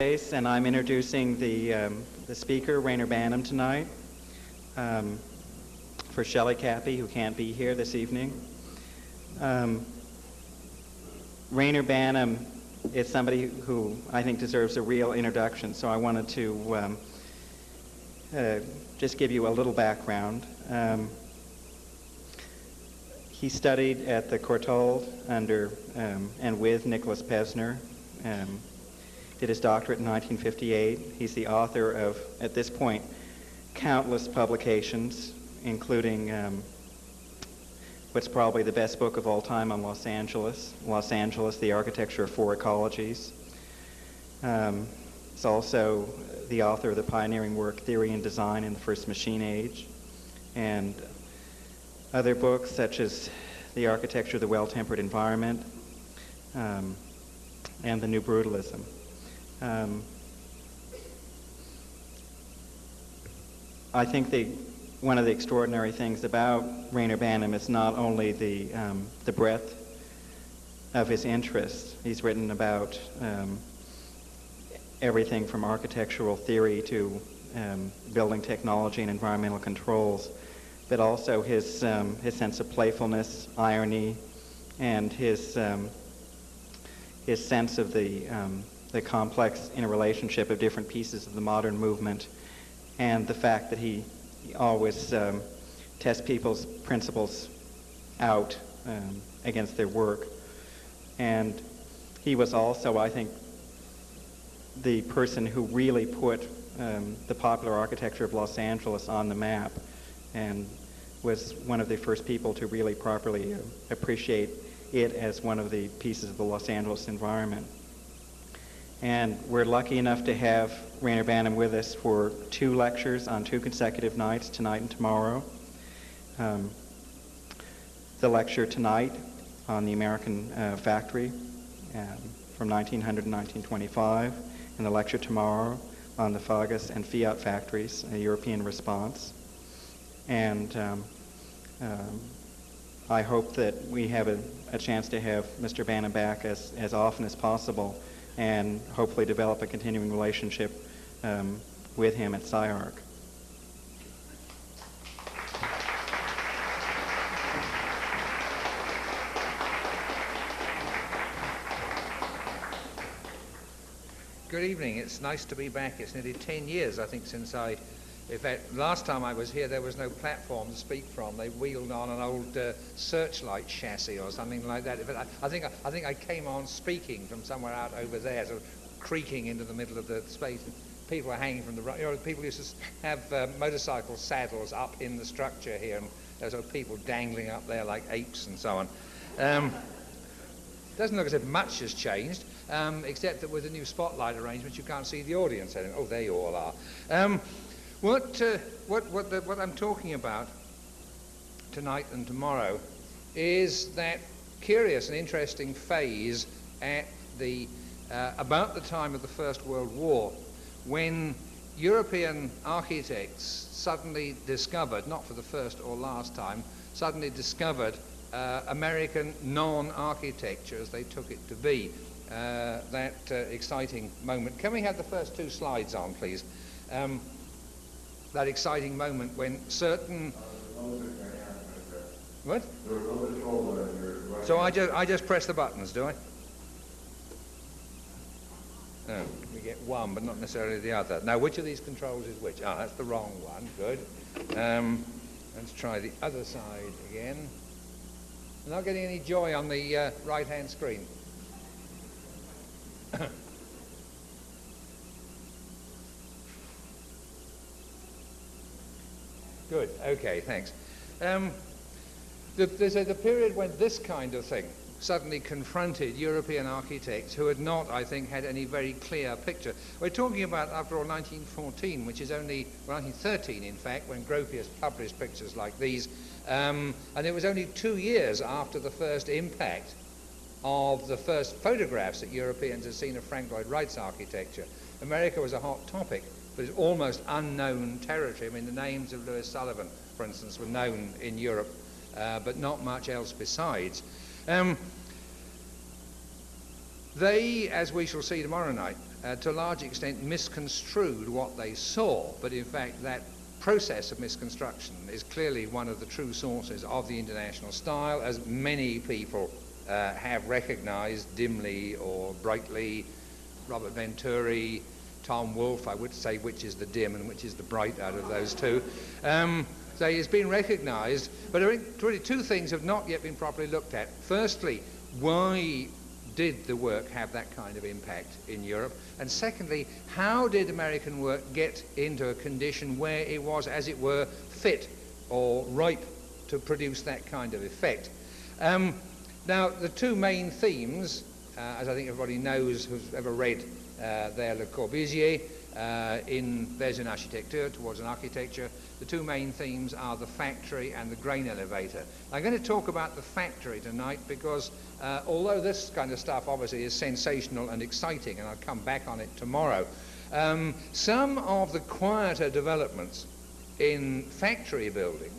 And I'm introducing the speaker, Reyner Banham, tonight, for Shelley Cappy, who can't be here this evening. Reyner Banham is somebody who I think deserves a real introduction, so I wanted to just give you a little background. He studied at the Courtauld under and with Nicholas Pesner. Did his doctorate in 1958. He's the author of, at this point, countless publications, including what's probably the best book of all time on Los Angeles, The Architecture of Four Ecologies. He's also the author of the pioneering work, Theory and Design in the First Machine Age, and other books such as The Architecture of the Well-Tempered Environment and The New Brutalism. I think one of the extraordinary things about Reyner Banham is not only the breadth of his interests. He's written about everything from architectural theory to building technology and environmental controls, but also his sense of playfulness, irony, and his sense of the complex interrelationship of different pieces of the modern movement, and the fact that he always tests people's principles out against their work. And he was also, I think, the person who really put the popular architecture of Los Angeles on the map, and was one of the first people to really properly appreciate it as one of the pieces of the Los Angeles environment. And we're lucky enough to have Reyner Banham with us for 2 lectures on 2 consecutive nights, tonight and tomorrow. The lecture tonight on the American factory from 1900 to 1925, and the lecture tomorrow on the Fagas and Fiat factories, a European response. And I hope that we have a chance to have Mr. Banham back as often as possible, and hopefully develop a continuing relationship with him at SCI-Arc. Good evening. It's nice to be back. It's nearly 10 years, I think, since in fact, last time I was here, there was no platform to speak from. They wheeled on an old searchlight chassis or something like that. But I think I came on speaking from somewhere out over there, sort of creaking into the middle of the space. People were hanging from the people used to have motorcycle saddles up in the structure here, and there were sort of people dangling up there like apes and so on. Doesn't look as if much has changed, except that with the new spotlight arrangements, you can't see the audience anymore. Oh, there you all are. What I'm talking about tonight and tomorrow is that curious and interesting phase at about the time of the First World War, when European architects suddenly discovered, not for the first or last time, suddenly discovered American non-architecture as they took it to be. That exciting moment. Can we have the first 2 slides on, please? That exciting moment when certain... What? So I just press the buttons, do I? Oh, we get one, but not necessarily the other. Now, which of these controls is which? Ah, that's the wrong one. Good. Let's try the other side again. I'm not getting any joy on the right-hand screen. Good. Okay, thanks. There's the period when this kind of thing suddenly confronted European architects who had not, I think, had any very clear picture. We're talking about, after all, 1914, which is only, well, 1913, in fact, when Gropius published pictures like these. And it was only 2 years after the first impact of the first photographs that Europeans had seen of Frank Lloyd Wright's architecture. America was a hot topic, but it's almost unknown territory. I mean, the names of Louis Sullivan, for instance, were known in Europe, but not much else besides. They, as we shall see tomorrow night, to a large extent misconstrued what they saw, but in fact that process of misconstruction is clearly one of the true sources of the international style, as many people have recognized dimly or brightly. Robert Venturi, Tom Wolfe, I would say which is the dim and which is the bright out of those two. So it's been recognized, but really two things have not yet been properly looked at. Firstly, why did the work have that kind of impact in Europe? And secondly, how did American work get into a condition where it was, as it were, fit or ripe to produce that kind of effect? Now, the two main themes, as I think everybody knows who's ever read there Le Corbusier, in Vers une architecture, towards an architecture, the two main themes are the factory and the grain elevator. I'm going to talk about the factory tonight because although this kind of stuff obviously is sensational and exciting, and I'll come back on it tomorrow, some of the quieter developments in factory building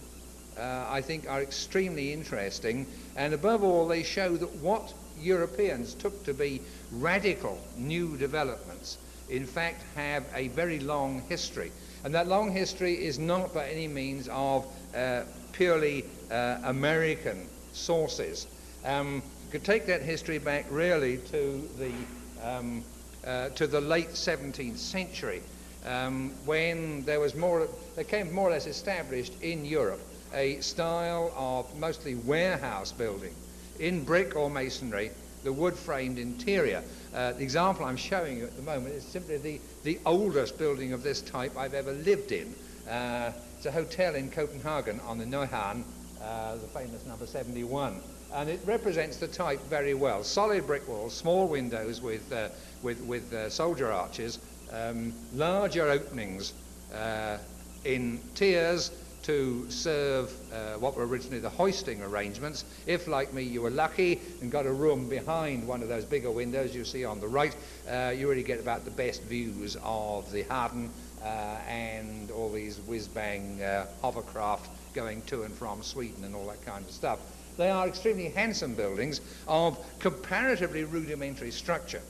I think are extremely interesting, and above all they show that what Europeans took to be radical new developments in fact have a very long history, and that long history is not by any means of purely American sources. You could take that history back really to the late 17th century, when there came more or less established in Europe a style of mostly warehouse building in brick or masonry, the wood-framed interior. The example I'm showing you at the moment is simply the oldest building of this type I've ever lived in. It's a hotel in Copenhagen on the Nordhavn, the famous number 71, and it represents the type very well. Solid brick walls, small windows with soldier arches, larger openings in tiers to serve what were originally the hoisting arrangements. If, like me, you were lucky and got a room behind one of those bigger windows you see on the right, you really get about the best views of the Harden and all these whiz-bang hovercraft going to and from Sweden and all that kind of stuff. They are extremely handsome buildings of comparatively rudimentary structure,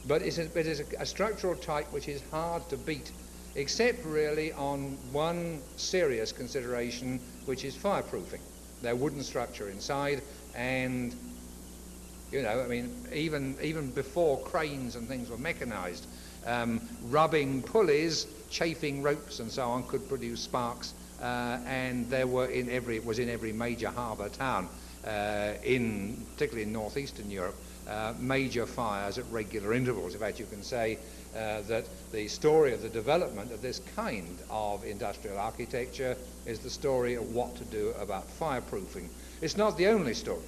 but it is a structural type which is hard to beat, except really on one serious consideration, which is fireproofing. Their wooden structure inside, and you know, I mean, even before cranes and things were mechanized, rubbing pulleys, chafing ropes and so on could produce sparks, and there were it was in every major harbour town, particularly in northeastern Europe, major fires at regular intervals. In fact, you can say that the story of the development of this kind of industrial architecture is the story of what to do about fireproofing. It's not the only story,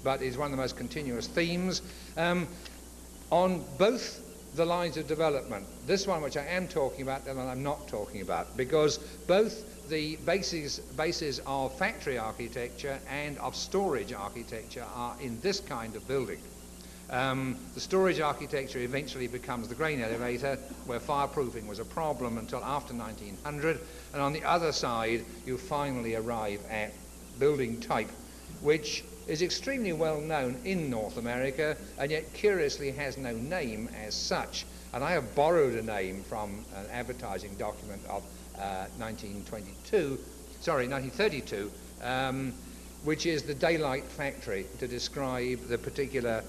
but it's one of the most continuous themes on both the lines of development. This one, which I am talking about, and I'm not talking about, because both the bases of factory architecture and of storage architecture are in this kind of building. The storage architecture eventually becomes the grain elevator, where fireproofing was a problem until after 1900, and on the other side you finally arrive at building type, which is extremely well known in North America and yet curiously has no name as such. And I have borrowed a name from an advertising document of 1932, which is the daylight factory, to describe the particular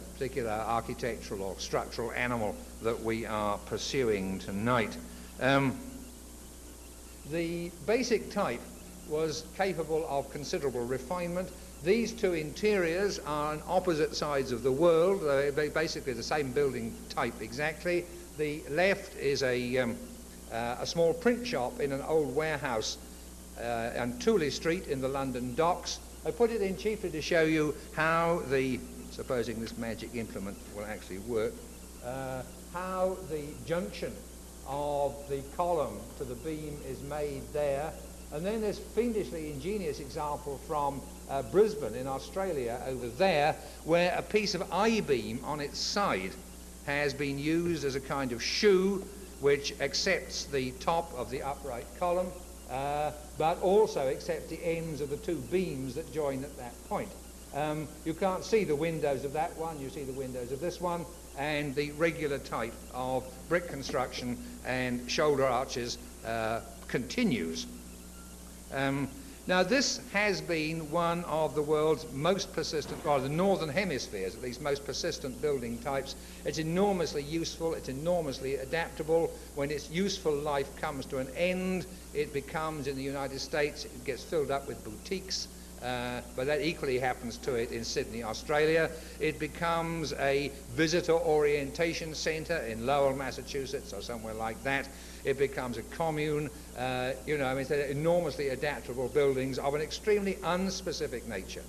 architectural or structural animal that we are pursuing tonight. The basic type was capable of considerable refinement. These two interiors are on opposite sides of the world. They're basically the same building type exactly. The left is a small print shop in an old warehouse on Tooley Street in the London docks. I put it in chiefly to show you how supposing this magic implement will actually work, how the junction of the column to the beam is made there. And then there's fiendishly ingenious example from Brisbane in Australia over there, where a piece of I-beam on its side has been used as a kind of shoe which accepts the top of the upright column, but also accepts the ends of the two beams that join at that point. You can't see the windows of that one, you see the windows of this one, and the regular type of brick construction and shoulder arches continues. Now this has been one of the world's most persistent, or the northern hemisphere's at least, most persistent building types. It's enormously useful, it's enormously adaptable. When its useful life comes to an end, it becomes, in the United States, it gets filled up with boutiques, but that equally happens to it in Sydney, Australia. It becomes a visitor orientation centre in Lowell, Massachusetts, or somewhere like that. It becomes a commune. They're enormously adaptable buildings of an extremely unspecific nature,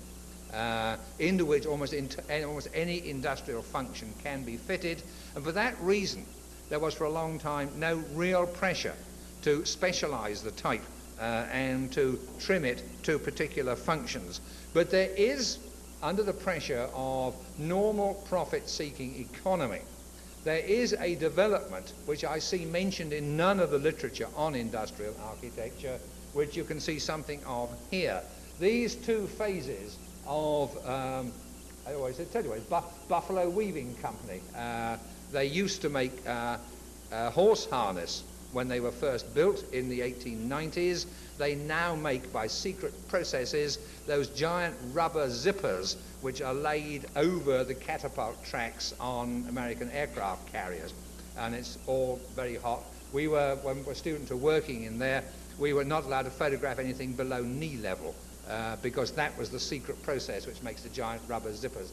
into which almost any industrial function can be fitted. And for that reason, there was for a long time no real pressure to specialise the type and to trim it to particular functions. But there is, under the pressure of normal profit-seeking economy, there is a development which I see mentioned in none of the literature on industrial architecture, which you can see something of here. These two phases of, I always tell you, Buffalo Weaving Company. They used to make horse harness when they were first built in the 1890s. They now make, by secret processes, those giant rubber zippers which are laid over the catapult tracks on American aircraft carriers. And it's all very hot. When students were working in there, we were not allowed to photograph anything below knee level because that was the secret process which makes the giant rubber zippers.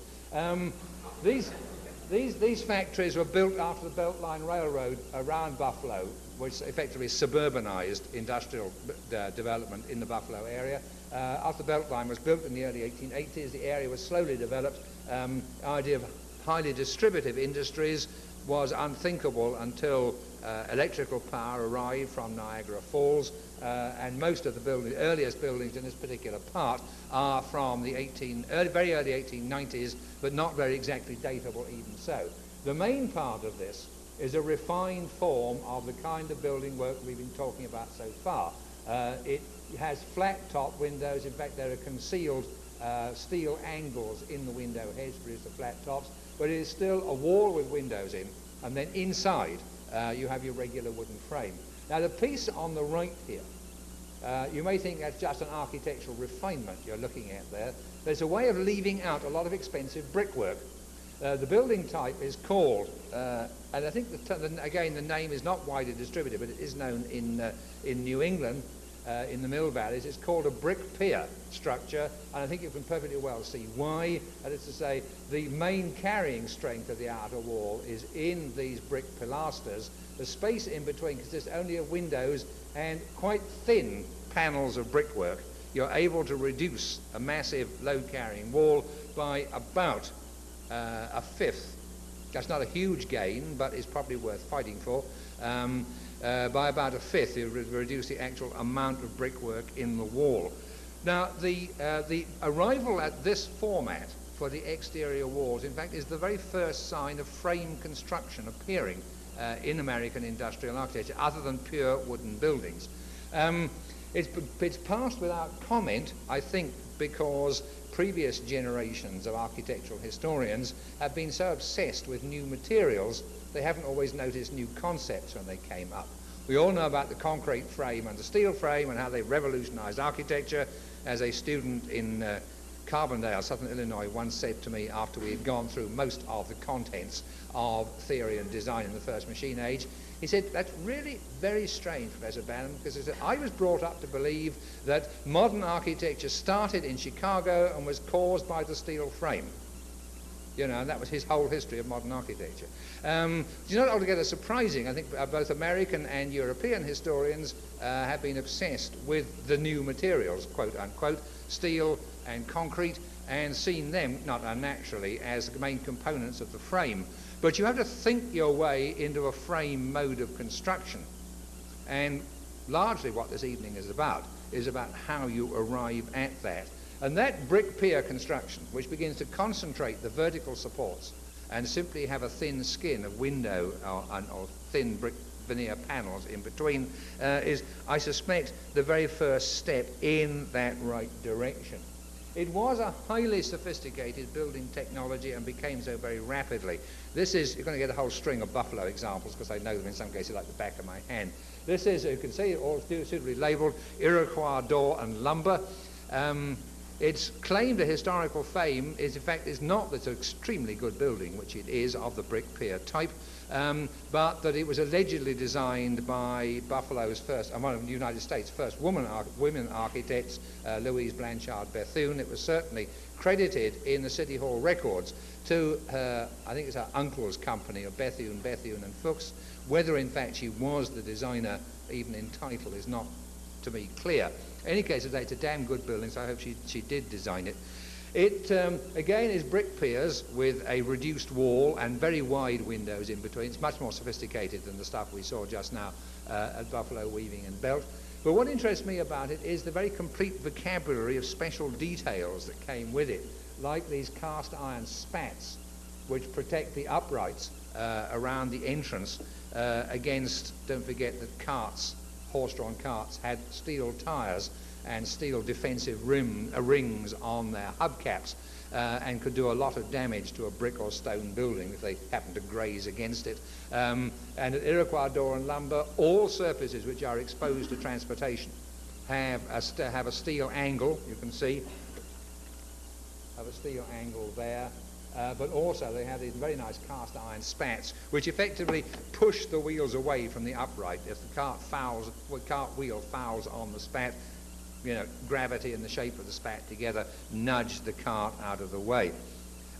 These factories were built after the Beltline Railroad around Buffalo, which effectively suburbanized industrial development in the Buffalo area. After the Beltline was built in the early 1880s, the area was slowly developed. The idea of highly distributive industries was unthinkable until electrical power arrived from Niagara Falls, and most of the earliest buildings in this particular part are from the very early 1890s, but not very exactly datable even so. The main part of this is a refined form of the kind of building work we've been talking about so far. It has flat top windows. In fact, there are concealed steel angles in the window heads to produce the flat tops, but it is still a wall with windows in, and then inside you have your regular wooden frame. Now the piece on the right here, you may think that's just an architectural refinement you're looking at there. There's a way of leaving out a lot of expensive brickwork. The building type is called, and I think again the name is not widely distributed, but it is known in New England, in the Mill Valleys. It's called a brick pier structure, and I think you can perfectly well see why. That is to say, the main carrying strength of the outer wall is in these brick pilasters. The space in between consists only of windows and quite thin panels of brickwork. You're able to reduce a massive load-carrying wall by about a fifth. That's not a huge gain, but it's probably worth fighting for. By about a fifth, you reduce the actual amount of brickwork in the wall. Now, the arrival at this format for the exterior walls, in fact, is the very first sign of frame construction appearing in American industrial architecture, other than pure wooden buildings. It's passed without comment, I think, because previous generations of architectural historians have been so obsessed with new materials, they haven't always noticed new concepts when they came up. We all know about the concrete frame and the steel frame and how they revolutionized architecture. As a student in Carbondale, Southern Illinois, once said to me after we had gone through most of the contents of theory and design in the first machine age, he said, "That's really very strange, Professor Banham, because he said, I was brought up to believe that modern architecture started in Chicago and was caused by the steel frame." You know, and that was his whole history of modern architecture. It's not altogether surprising. I think both American and European historians have been obsessed with the new materials, quote unquote, steel and concrete, and seen them, not unnaturally, as the main components of the frame. But you have to think your way into a frame mode of construction. And largely what this evening is about how you arrive at that. And that brick pier construction, which begins to concentrate the vertical supports and simply have a thin skin of window or thin brick veneer panels in between, is, I suspect, the very first step in that right direction. It was a highly sophisticated building technology and became so very rapidly. This is, you're going to get a whole string of Buffalo examples because I know them in some cases like the back of my hand. This is, you can see, all suitably labelled Iroquois door and lumber. Its claim to historical fame is, in fact, is not that it's an extremely good building, which it is, of the brick pier type, but that it was allegedly designed by Buffalo's first, one of the United States' first women architects, Louise Blanchard Bethune. It was certainly credited in the City Hall records to her, I think it's her uncle's company of Bethune and Fuchs. Whether, in fact, she was the designer, even in title, is not to me clear. In any case, it's a damn good building, so I hope she did design it. It, again, is brick piers with a reduced wall and very wide windows in between. It's much more sophisticated than the stuff we saw just now at Buffalo Weaving and Belt. But what interests me about it is the very complete vocabulary of special details that came with it, like these cast iron spats, which protect the uprights around the entrance against, don't forget that carts, horse-drawn carts, had steel tyres and steel defensive rings on their hubcaps and could do a lot of damage to a brick or stone building if they happened to graze against it. And at Iroquois door and lumber, all surfaces which are exposed to transportation have a steel angle, you can see, have a steel angle there. But also they have these very nice cast iron spats which effectively push the wheels away from the upright. If the cart wheel fouls on the spat, you know, gravity and the shape of the spat together nudge the cart out of the way.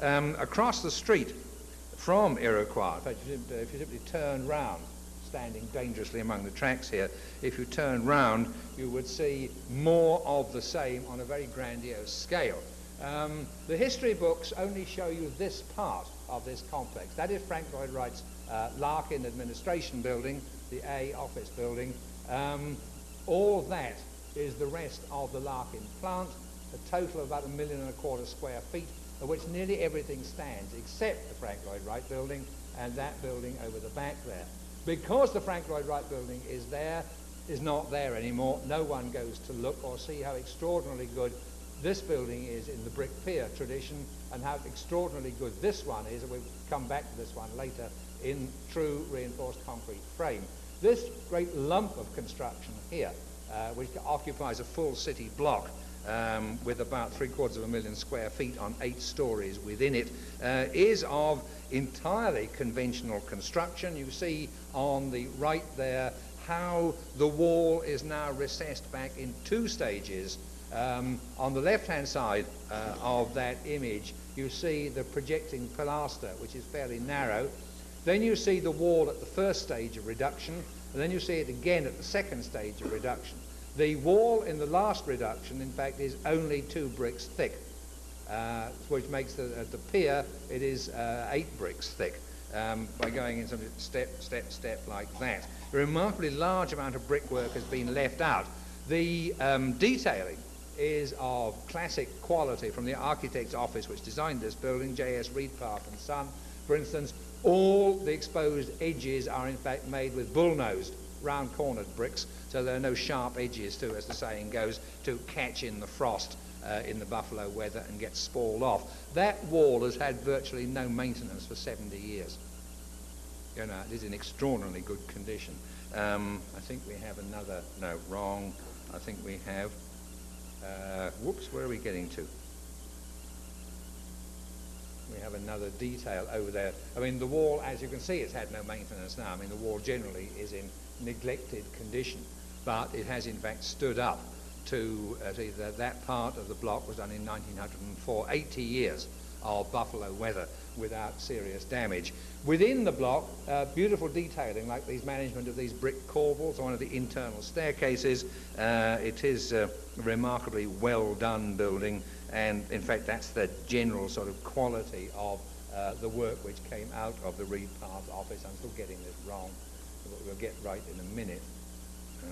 Across the street from Iroquois, in fact, if you simply turn round, standing dangerously among the tracks here, if you turn round, you would see more of the same on a very grandiose scale. The history books only show you this part of this complex. That is Frank Lloyd Wright's Larkin Administration Building, the A office building. All that is the rest of the Larkin plant, a total of about 1.25 million square feet, of which nearly everything stands except the Frank Lloyd Wright building and that building over the back there. Because the Frank Lloyd Wright building is not there anymore, no one goes to look or see how extraordinarily good this building is in the brick pier tradition and how extraordinarily good this one is, and we'll come back to this one later, in true reinforced concrete frame. This great lump of construction here, which occupies a full city block with about 750,000 square feet on 8 stories within it, is of entirely conventional construction. You see on the right there how the wall is now recessed back in 2 stages. On the left-hand side of that image, you see the projecting pilaster, which is fairly narrow. Then you see the wall at the first stage of reduction, and then you see it again at the second stage of reduction. The wall in the last reduction, in fact, is only 2 bricks thick, which makes the pier, it is 8 bricks thick, by going in some step like that. A remarkably large amount of brickwork has been left out. The detailing is of classic quality from the architect's office which designed this building, J.S. Reed Park and Son. For instance, all the exposed edges are in fact made with bull-nosed, round-cornered bricks, so there are no sharp edges to, as the saying goes, to catch in the frost in the Buffalo weather and get spalled off. That wall has had virtually no maintenance for 70 years. You know, it is in extraordinarily good condition. I think we have another, no, wrong. I think we have, whoops, where are we getting to? We have another detail over there. I mean, the wall, as you can see, it's had no maintenance now. I mean, the wall generally is in neglected condition, but it has in fact stood up to that part of the block was done in 1904, 80 years of Buffalo weather without serious damage. Within the block, beautiful detailing like these management of these brick corbels on one of the internal staircases. It is a remarkably well done building, and in fact that's the general sort of quality of the work which came out of the Reed Park office. I'm still getting this wrong, but we'll get right in a minute.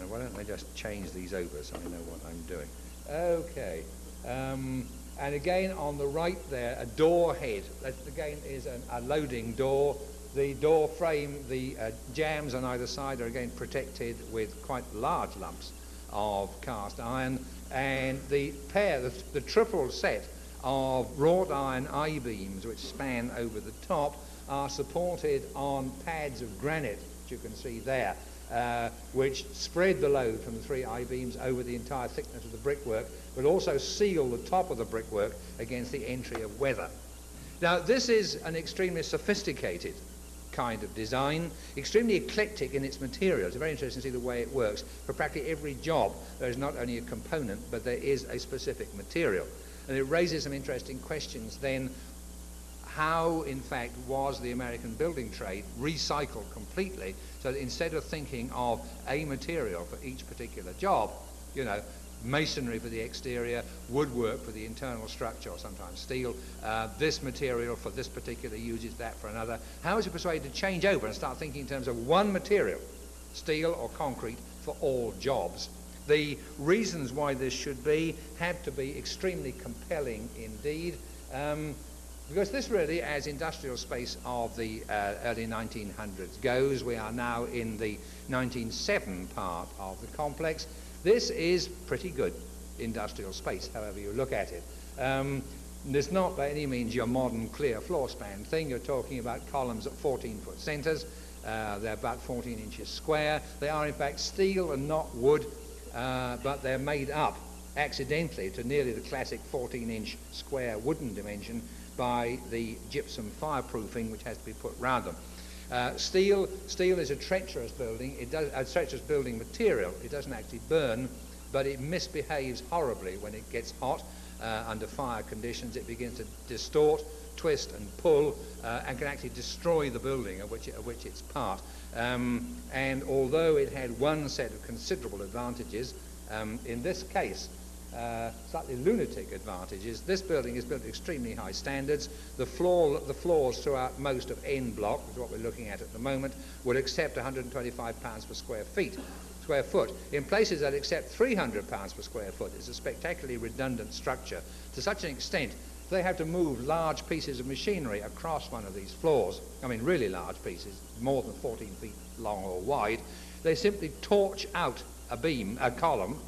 Why don't I just change these over so I know what I'm doing. Okay. And again on the right there, a door head. That again is a loading door. The door frame, the jambs on either side are again protected with quite large lumps of cast iron, and the triple set of wrought iron I-beams which span over the top are supported on pads of granite, which you can see there, which spread the load from the 3 I-beams over the entire thickness of the brickwork, but also seal the top of the brickwork against the entry of weather. Now, this is an extremely sophisticated kind of design, extremely eclectic in its materials. It's very interesting to see the way it works. For practically every job, there is not only a component, but there is a specific material. And it raises some interesting questions then. How, in fact, was the American building trade recycled completely, so that instead of thinking of a material for each particular job, you know, masonry for the exterior, woodwork for the internal structure, or sometimes steel, this material for this particular uses, that for another. How was it persuaded to change over and start thinking in terms of one material, steel or concrete, for all jobs? The reasons why this should be had to be extremely compelling indeed, because this really, as industrial space of the early 1900s goes, we are now in the 1907 part of the complex. This is pretty good industrial space, however you look at it. It's not by any means your modern clear floor span thing. You're talking about columns at 14-foot centres. They're about 14 inches square. They are in fact steel and not wood, but they're made up accidentally to nearly the classic 14-inch square wooden dimension by the gypsum fireproofing which has to be put round them. Steel is a treacherous building material. It doesn't actually burn, but it misbehaves horribly when it gets hot. Under fire conditions, it begins to distort, twist and pull, and can actually destroy the building of which it's part. And although it had one set of considerable advantages, in this case, slightly lunatic advantages, this building is built at extremely high standards. The floors throughout most of N block, which is what we're looking at the moment, would accept £125 per square foot. In places that accept £300 per square foot, it's a spectacularly redundant structure to such an extent they have to move large pieces of machinery across one of these floors. I mean, really large pieces, more than 14 feet long or wide. They simply torch out a column,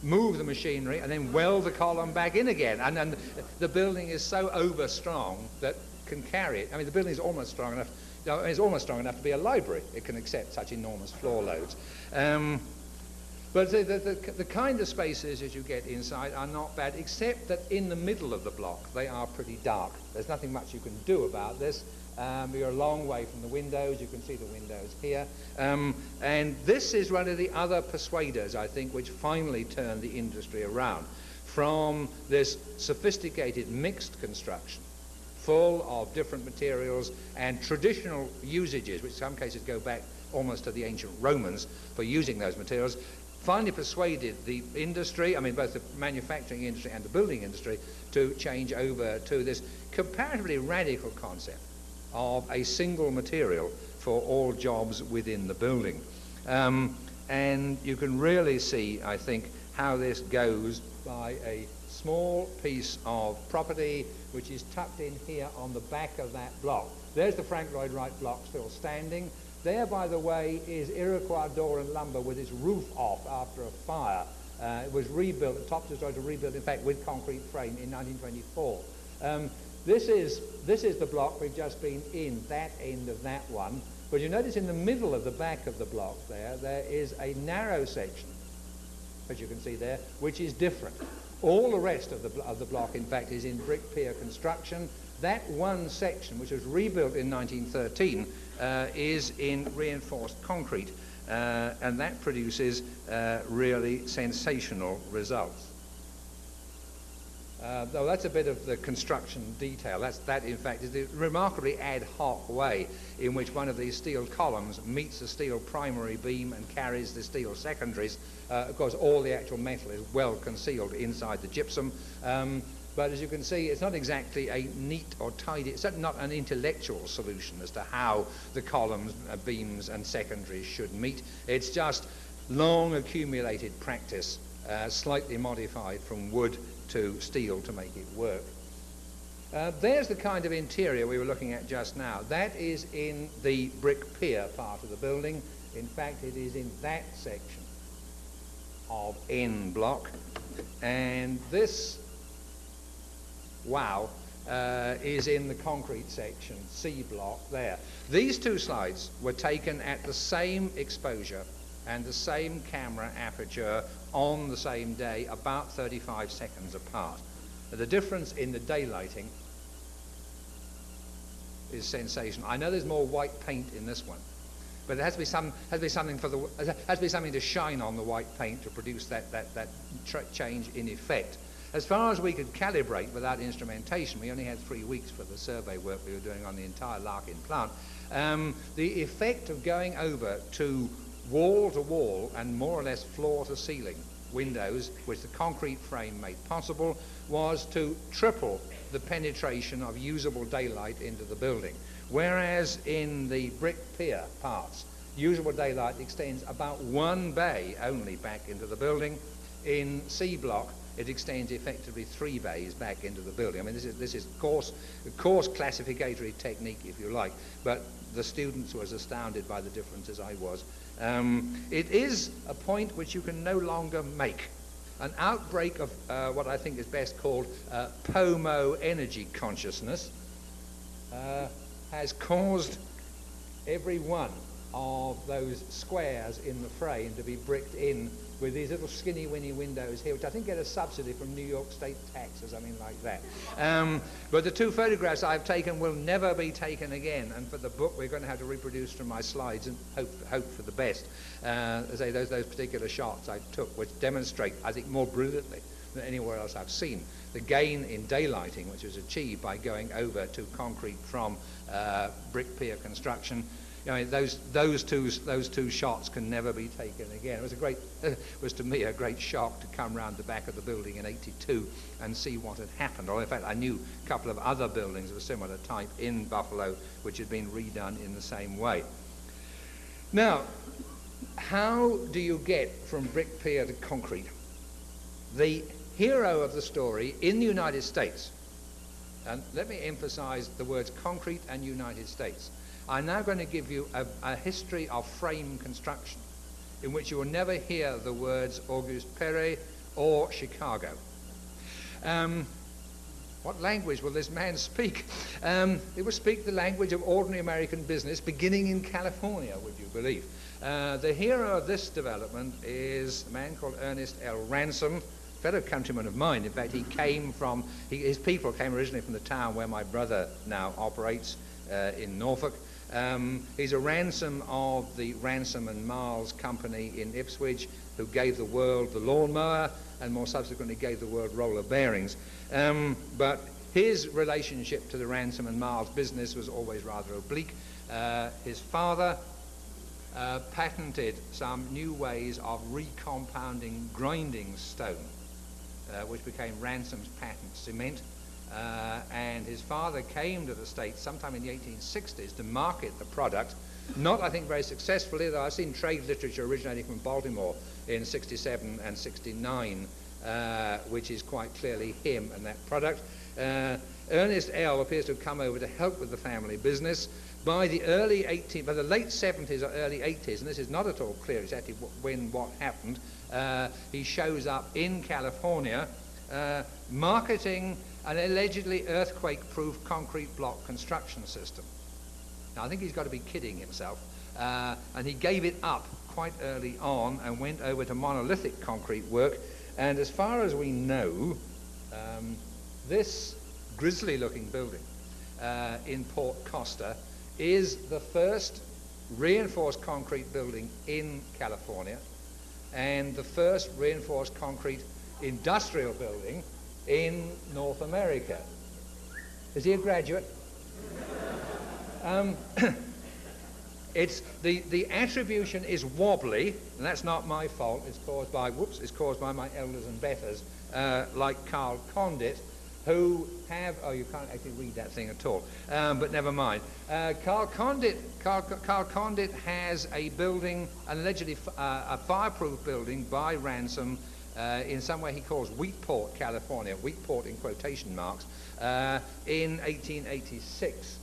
move the machinery, and then weld the column back in again. And the building is so over-strong that can carry it. I mean, the building is almost strong enough. It's almost strong enough to be a library. It can accept such enormous floor loads. But the kind of spaces as you get inside are not bad, except that in the middle of the block they are pretty dark. There's nothing much you can do about this. You're a long way from the windows. You can see the windows here. And this is one of the other persuaders, I think, which finally turned the industry around from this sophisticated mixed construction, full of different materials and traditional usages, which in some cases go back almost to the ancient Romans for using those materials, finally persuaded the industry, I mean both the manufacturing industry and the building industry, to change over to this comparatively radical concept of a single material for all jobs within the building. And you can really see, I think, how this goes by a small piece of property which is tucked in here on the back of that block. There's the Frank Lloyd Wright block still standing. There, by the way, is Iroquois Door and Lumber with its roof off after a fire. It was rebuilt, the top destroyed to rebuild, in fact, with concrete frame in 1924. This is the block we've just been in, that end of that one. But you notice in the middle of the back of the block there is a narrow section, as you can see there, which is different. All the rest of the block, in fact, is in brick pier construction. That one section, which was rebuilt in 1913, is in reinforced concrete, and that produces really sensational results. Though that's a bit of the construction detail. That, in fact, is the remarkably ad hoc way in which one of these steel columns meets the steel primary beam and carries the steel secondaries. Of course, all the actual metal is well concealed inside the gypsum. But as you can see, it's not exactly a neat or tidy, it's certainly not an intellectual solution as to how the columns, beams and secondaries should meet. It's just long accumulated practice, slightly modified from wood to steel to make it work. There's the kind of interior we were looking at just now. That is in the brick pier part of the building. In fact, it is in that section of N block, and this wow is in the concrete section, C block there. These two slides were taken at the same exposure and the same camera aperture on the same day, about 35 seconds apart. The difference in the daylighting is sensational. I know there's more white paint in this one, but there has to be something to shine on the white paint to produce that change in effect. As far as we could calibrate without instrumentation, we only had 3 weeks for the survey work we were doing on the entire Larkin plant. The effect of going over to wall and more or less floor to ceiling windows, which the concrete frame made possible, was to triple the penetration of usable daylight into the building. Whereas in the brick pier parts, usable daylight extends about 1 bay only back into the building. In C block, it extends effectively 3 bays back into the building. I mean, this is coarse classificatory technique, if you like, but the students were as astounded by the differences I was. It is a point which you can no longer make. An outbreak of what I think is best called POMO energy consciousness has caused every one of those squares in the frame to be bricked in with these little skinny winny windows here, which I think get a subsidy from New York state tax or something like that. But the 2 photographs I've taken will never be taken again, and for the book we're going to have to reproduce from my slides and hope for the best. As I say, those particular shots I took, which demonstrate, I think, more brilliantly than anywhere else I've seen, the gain in daylighting which was achieved by going over to concrete from brick pier construction. You know, those two shots can never be taken again. It was to me a great shock to come round the back of the building in '82 and see what had happened. Or in fact, I knew a couple of other buildings of a similar type in Buffalo which had been redone in the same way. Now, how do you get from brick pier to concrete? The hero of the story in the United States, and let me emphasize the words concrete and United States. I'm now going to give you a history of frame construction in which you will never hear the words Auguste Perret or Chicago. What language will this man speak? He will speak the language of ordinary American business beginning in California, would you believe? The hero of this development is a man called Ernest L. Ransom, fellow countryman of mine. In fact, his people came originally from the town where my brother now operates in Norfolk. He's a Ransom of the Ransom and Miles company in Ipswich, who gave the world the lawnmower and more subsequently gave the world roller bearings. But his relationship to the Ransom and Miles business was always rather oblique. His father patented some new ways of recompounding grinding stone, which became Ransom's patent cement. And his father came to the States sometime in the 1860s to market the product, not, I think, very successfully, though I've seen trade literature originating from Baltimore in 67 and 69, which is quite clearly him and that product. Ernest L. appears to have come over to help with the family business. By the late 70s or early 80s, and this is not at all clear exactly what happened, he shows up in California marketing an allegedly earthquake-proof concrete block construction system. Now, I think he's got to be kidding himself. And he gave it up quite early on and went over to monolithic concrete work. And as far as we know, this grisly-looking building in Port Costa is the first reinforced concrete building in California and the first reinforced concrete industrial building in North America. Is he a graduate? It's the attribution is wobbly, and that's not my fault. It's caused by my elders and betters, like Carl Condit, who have, oh, you can't actually read that thing at all, but never mind. Carl Condit has a building, an allegedly a fireproof building by Ransom in somewhere he calls Wheatport, California, Wheatport in quotation marks, in 1886.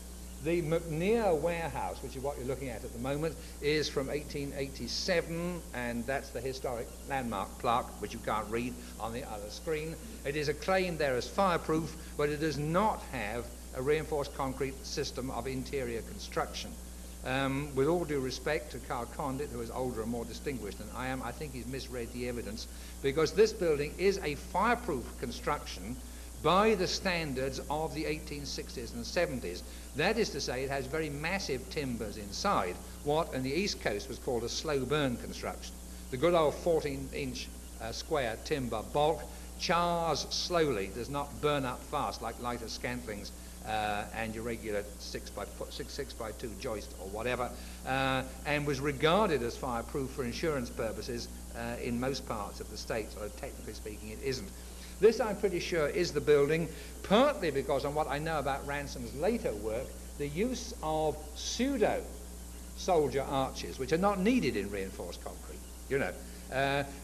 The McNear Warehouse, which is what you're looking at the moment, is from 1887, and that's the historic landmark plaque, which you can't read on the other screen. It is acclaimed there as fireproof, but it does not have a reinforced concrete system of interior construction. With all due respect to Carl Condit, who is older and more distinguished than I am, I think he's misread the evidence, because this building is a fireproof construction by the standards of the 1860s and 70s. That is to say, it has very massive timbers inside, what on the East Coast was called a slow burn construction. The good old 14-inch square timber bulk chars slowly, does not burn up fast like lighter scantlings and your regular 6x2 joist or whatever, and was regarded as fireproof for insurance purposes in most parts of the States, although technically speaking it isn't. This, I'm pretty sure, is the building, partly because on what I know about Ransom's later work, the use of pseudo-soldier arches, which are not needed in reinforced concrete, you know,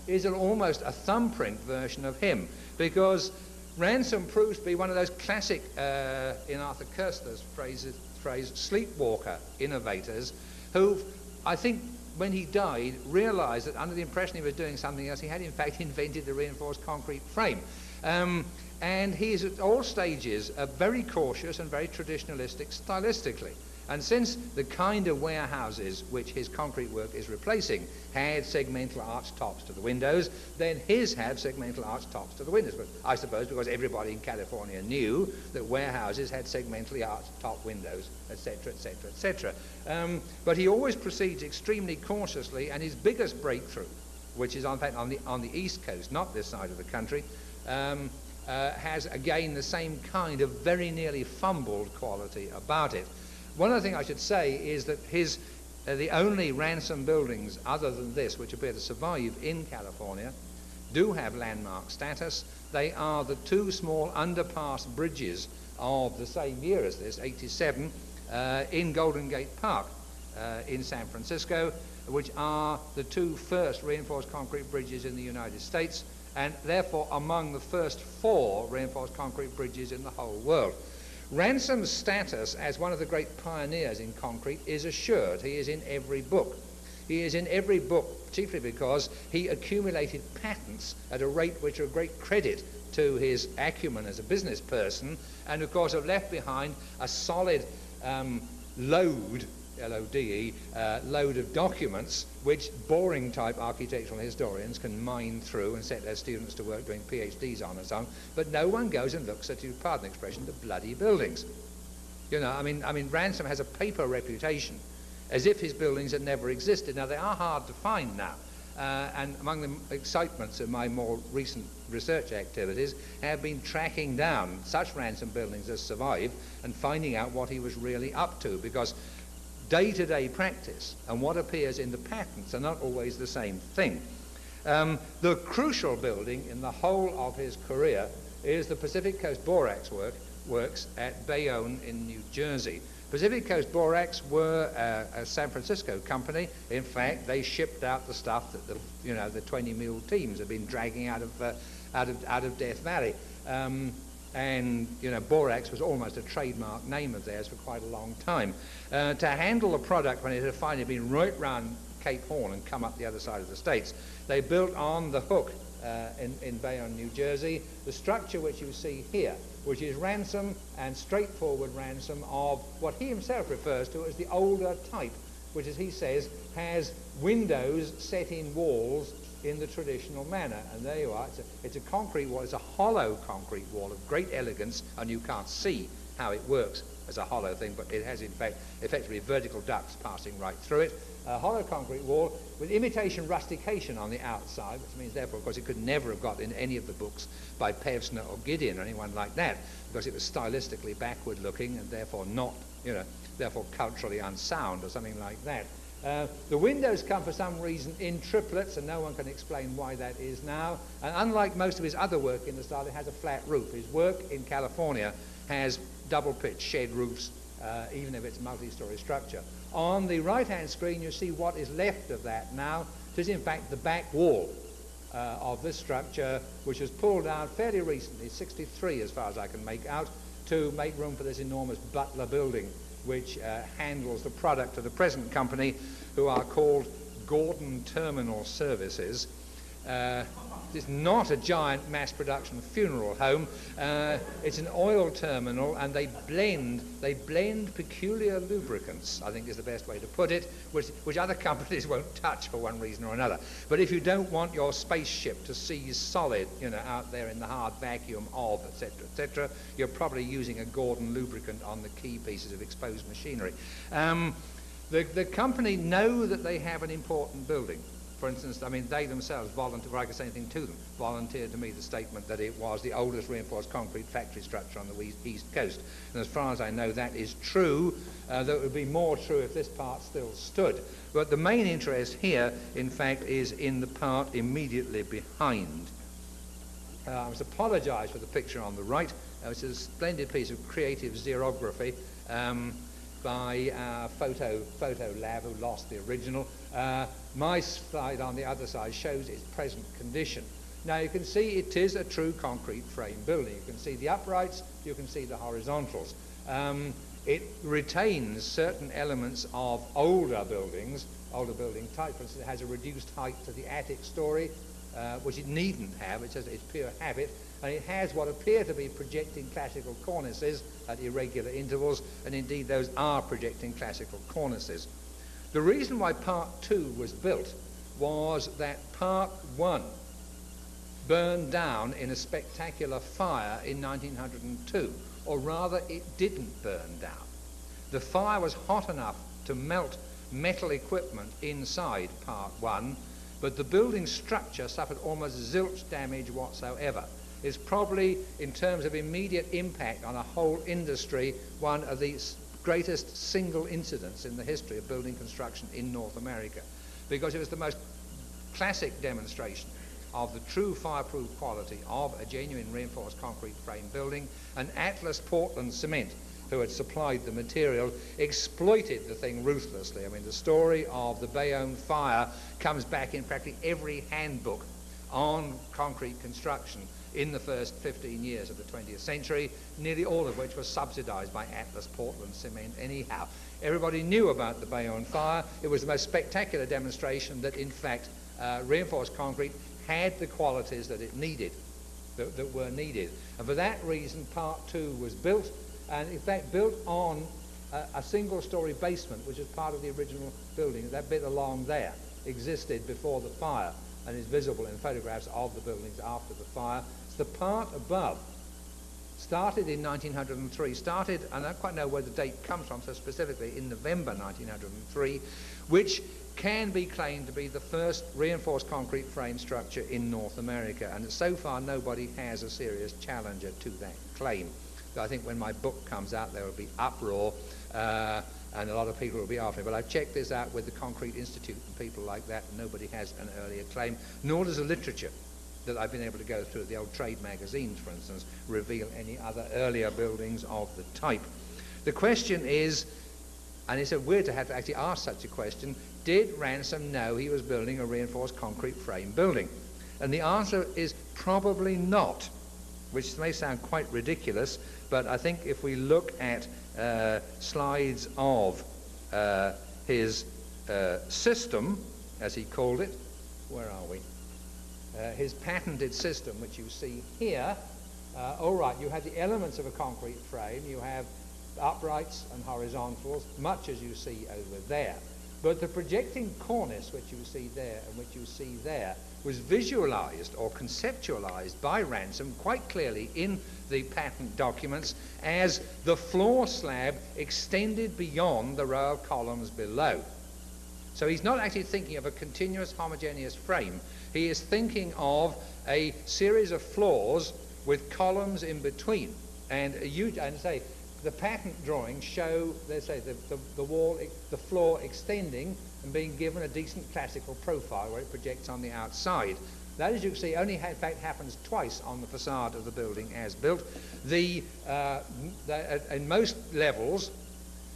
is almost a thumbprint version of him, because Ransom proves to be one of those classic, in Arthur Koestler's phrase, sleepwalker innovators, who, I think, when he died, realized that under the impression he was doing something else, he had in fact invented the reinforced concrete frame. And he is at all stages very cautious and very traditionalistic stylistically. And since the kind of warehouses which his concrete work is replacing had segmental arch tops to the windows, then his have segmental arch tops to the windows. But I suppose because everybody in California knew that warehouses had segmentally arched top windows, etc., etc., etc. But he always proceeds extremely cautiously, and his biggest breakthrough, which is in fact on the East Coast, not this side of the country, has again the same kind of very nearly fumbled quality about it. One other thing I should say is that the only Ransom buildings other than this which appear to survive in California do have landmark status. They are the two small underpass bridges of the same year as this, 87, in Golden Gate Park in San Francisco, which are the two first reinforced concrete bridges in the United States, and therefore among the first 4 reinforced concrete bridges in the whole world. Ransom's status as one of the great pioneers in concrete is assured. He is in every book. He is in every book, chiefly because he accumulated patents at a rate which are a great credit to his acumen as a business person, and of course have left behind a solid load, L-O-D-E, load of documents which boring type architectural historians can mine through and set their students to work doing PhDs on and so on, but no one goes and looks at, you pardon the expression, the bloody buildings. You know, I mean, Ransom has a paper reputation as if his buildings had never existed. Now, they are hard to find now, and among the excitements of my more recent research activities have been tracking down such Ransom buildings as survive and finding out what he was really up to, because day-to-day practice and what appears in the patents are not always the same thing. The crucial building in the whole of his career is the Pacific Coast Borax Works at Bayonne in New Jersey. Pacific Coast Borax were a San Francisco company. In fact, they shipped out the stuff that the 20 mule teams have been dragging out of Death Valley. And borax was almost a trademark name of theirs for quite a long time. To handle the product when it had finally been right round Cape Horn and come up the other side of the States, they built on the hook in Bayonne, New Jersey, the structure which you see here, which is Ransom and straightforward Ransom of what he himself refers to as the older type, which, as he says, has windows set in walls in the traditional manner. And there you are. It's a concrete wall. It's a hollow concrete wall of great elegance, and you can't see how it works as a hollow thing, but it has in fact effectively vertical ducts passing right through it. A hollow concrete wall with imitation rustication on the outside, which means therefore, of course, it could never have got in any of the books by Pevsner or Gideon or anyone like that, because it was stylistically backward looking and therefore not, therefore culturally unsound or something like that. The windows come for some reason in triplets, and no one can explain why that is now. And unlike most of his other work in the style, it has a flat roof. His work in California has double-pitch shed roofs, even if it's multi-story structure. On the right-hand screen, you see what is left of that now. It is, in fact, the back wall of this structure, which was pulled down fairly recently, 63 as far as I can make out, to make room for this enormous Butler building which handles the product of the present company, who are called Gordon Terminal Services. It's not a giant mass production funeral home. It's an oil terminal, and they blend peculiar lubricants, I think is the best way to put it, which other companies won't touch for one reason or another. But if you don't want your spaceship to seize solid, out there in the hard vacuum of, etc., you're probably using a Gordon lubricant on the key pieces of exposed machinery. The company know that they have an important building. For instance, they themselves volunteered, before I could say anything to them, volunteered to me the statement that it was the oldest reinforced concrete factory structure on the East Coast. And as far as I know, that is true. That would be more true if this part still stood. But the main interest here, in fact, is in the part immediately behind. I must apologise for the picture on the right. It's a splendid piece of creative xerography by our photo lab, who lost the original. My slide on the other side shows its present condition. Now you can see it is a true concrete frame building. You can see the uprights, you can see the horizontals. It retains certain elements of older building type. For instance, it has a reduced height to the attic story, which it needn't have. It's pure habit. And it has what appear to be projecting classical cornices at irregular intervals, and indeed those are projecting classical cornices. The reason why Part 2 was built was that Part 1 burned down in a spectacular fire in 1902, or rather it didn't burn down. The fire was hot enough to melt metal equipment inside Part 1, but the building structure suffered almost zilch damage whatsoever. It's probably, in terms of immediate impact on a whole industry, one of the greatest single incidents in the history of building construction in North America, because it was the most classic demonstration of the true fireproof quality of a genuine reinforced concrete frame building. And Atlas Portland Cement, who had supplied the material, exploited the thing ruthlessly. The story of the Bayonne fire comes back in practically every handbook on concrete construction in the first 15 years of the 20th century, nearly all of which was subsidized by Atlas Portland Cement anyhow. Everybody knew about the Bayonne fire. It was the most spectacular demonstration that, in fact, reinforced concrete had the qualities that it needed, that were needed. And for that reason, Part 2 was built, and in fact built on a single-story basement, which is part of the original building. That bit along there existed before the fire and is visible in photographs of the buildings after the fire. The part above started in 1903, and I don't quite know where the date comes from, so specifically in November 1903, which can be claimed to be the first reinforced concrete frame structure in North America, and so far nobody has a serious challenger to that claim. So I think when my book comes out there will be uproar, and a lot of people will be after me. But I've checked this out with the Concrete Institute and people like that, and nobody has an earlier claim, nor does the literature that I've been able to go through, the old trade magazines, for instance, reveal any other earlier buildings of the type. The question is, and it's weird to have to actually ask such a question, did Ransom know he was building a reinforced concrete frame building? And the answer is probably not, which may sound quite ridiculous, but I think if we look at slides of his system, as he called it, where are we? His patented system, which you see here. All right, you have the elements of a concrete frame. You have uprights and horizontals, much as you see over there. But the projecting cornice, which you see there and which you see there, was visualized or conceptualized by Ransom quite clearly in the patent documents as the floor slab extended beyond the row of columns below. So he's not actually thinking of a continuous homogeneous frame. He is thinking of a series of floors with columns in between. And the patent drawings show, let's say, the floor extending and being given a decent classical profile where it projects on the outside. That, as you can see, only in fact happens twice on the facade of the building as built. In most levels,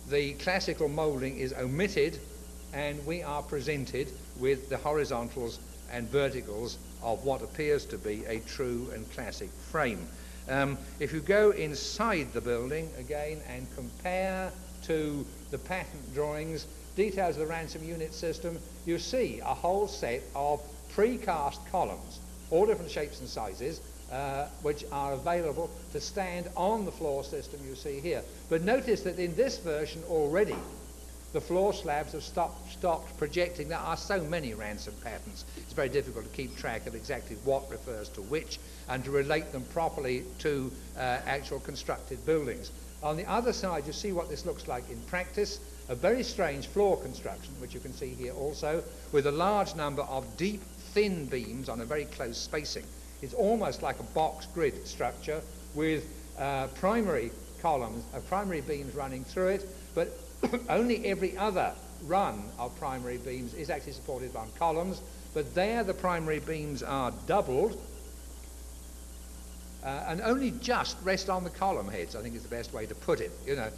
the classical moulding is omitted, and we are presented with the horizontals and verticals of what appears to be a true and classic frame. If you go inside the building again and compare to the patent drawings, details of the ransom unit system, you see a whole set of precast columns, all different shapes and sizes, which are available to stand on the floor system you see here. But notice that in this version already, the floor slabs have stopped projecting. There are so many ransom patents, it's very difficult to keep track of exactly what refers to which and to relate them properly to actual constructed buildings. On the other side, you see what this looks like in practice, a very strange floor construction, which you can see here also, with a large number of deep, thin beams on a very close spacing. It's almost like a box grid structure with primary columns, primary beams running through it, but only every other run of primary beams is actually supported by columns, but there the primary beams are doubled and only just rest on the column heads, I think is the best way to put it. You know,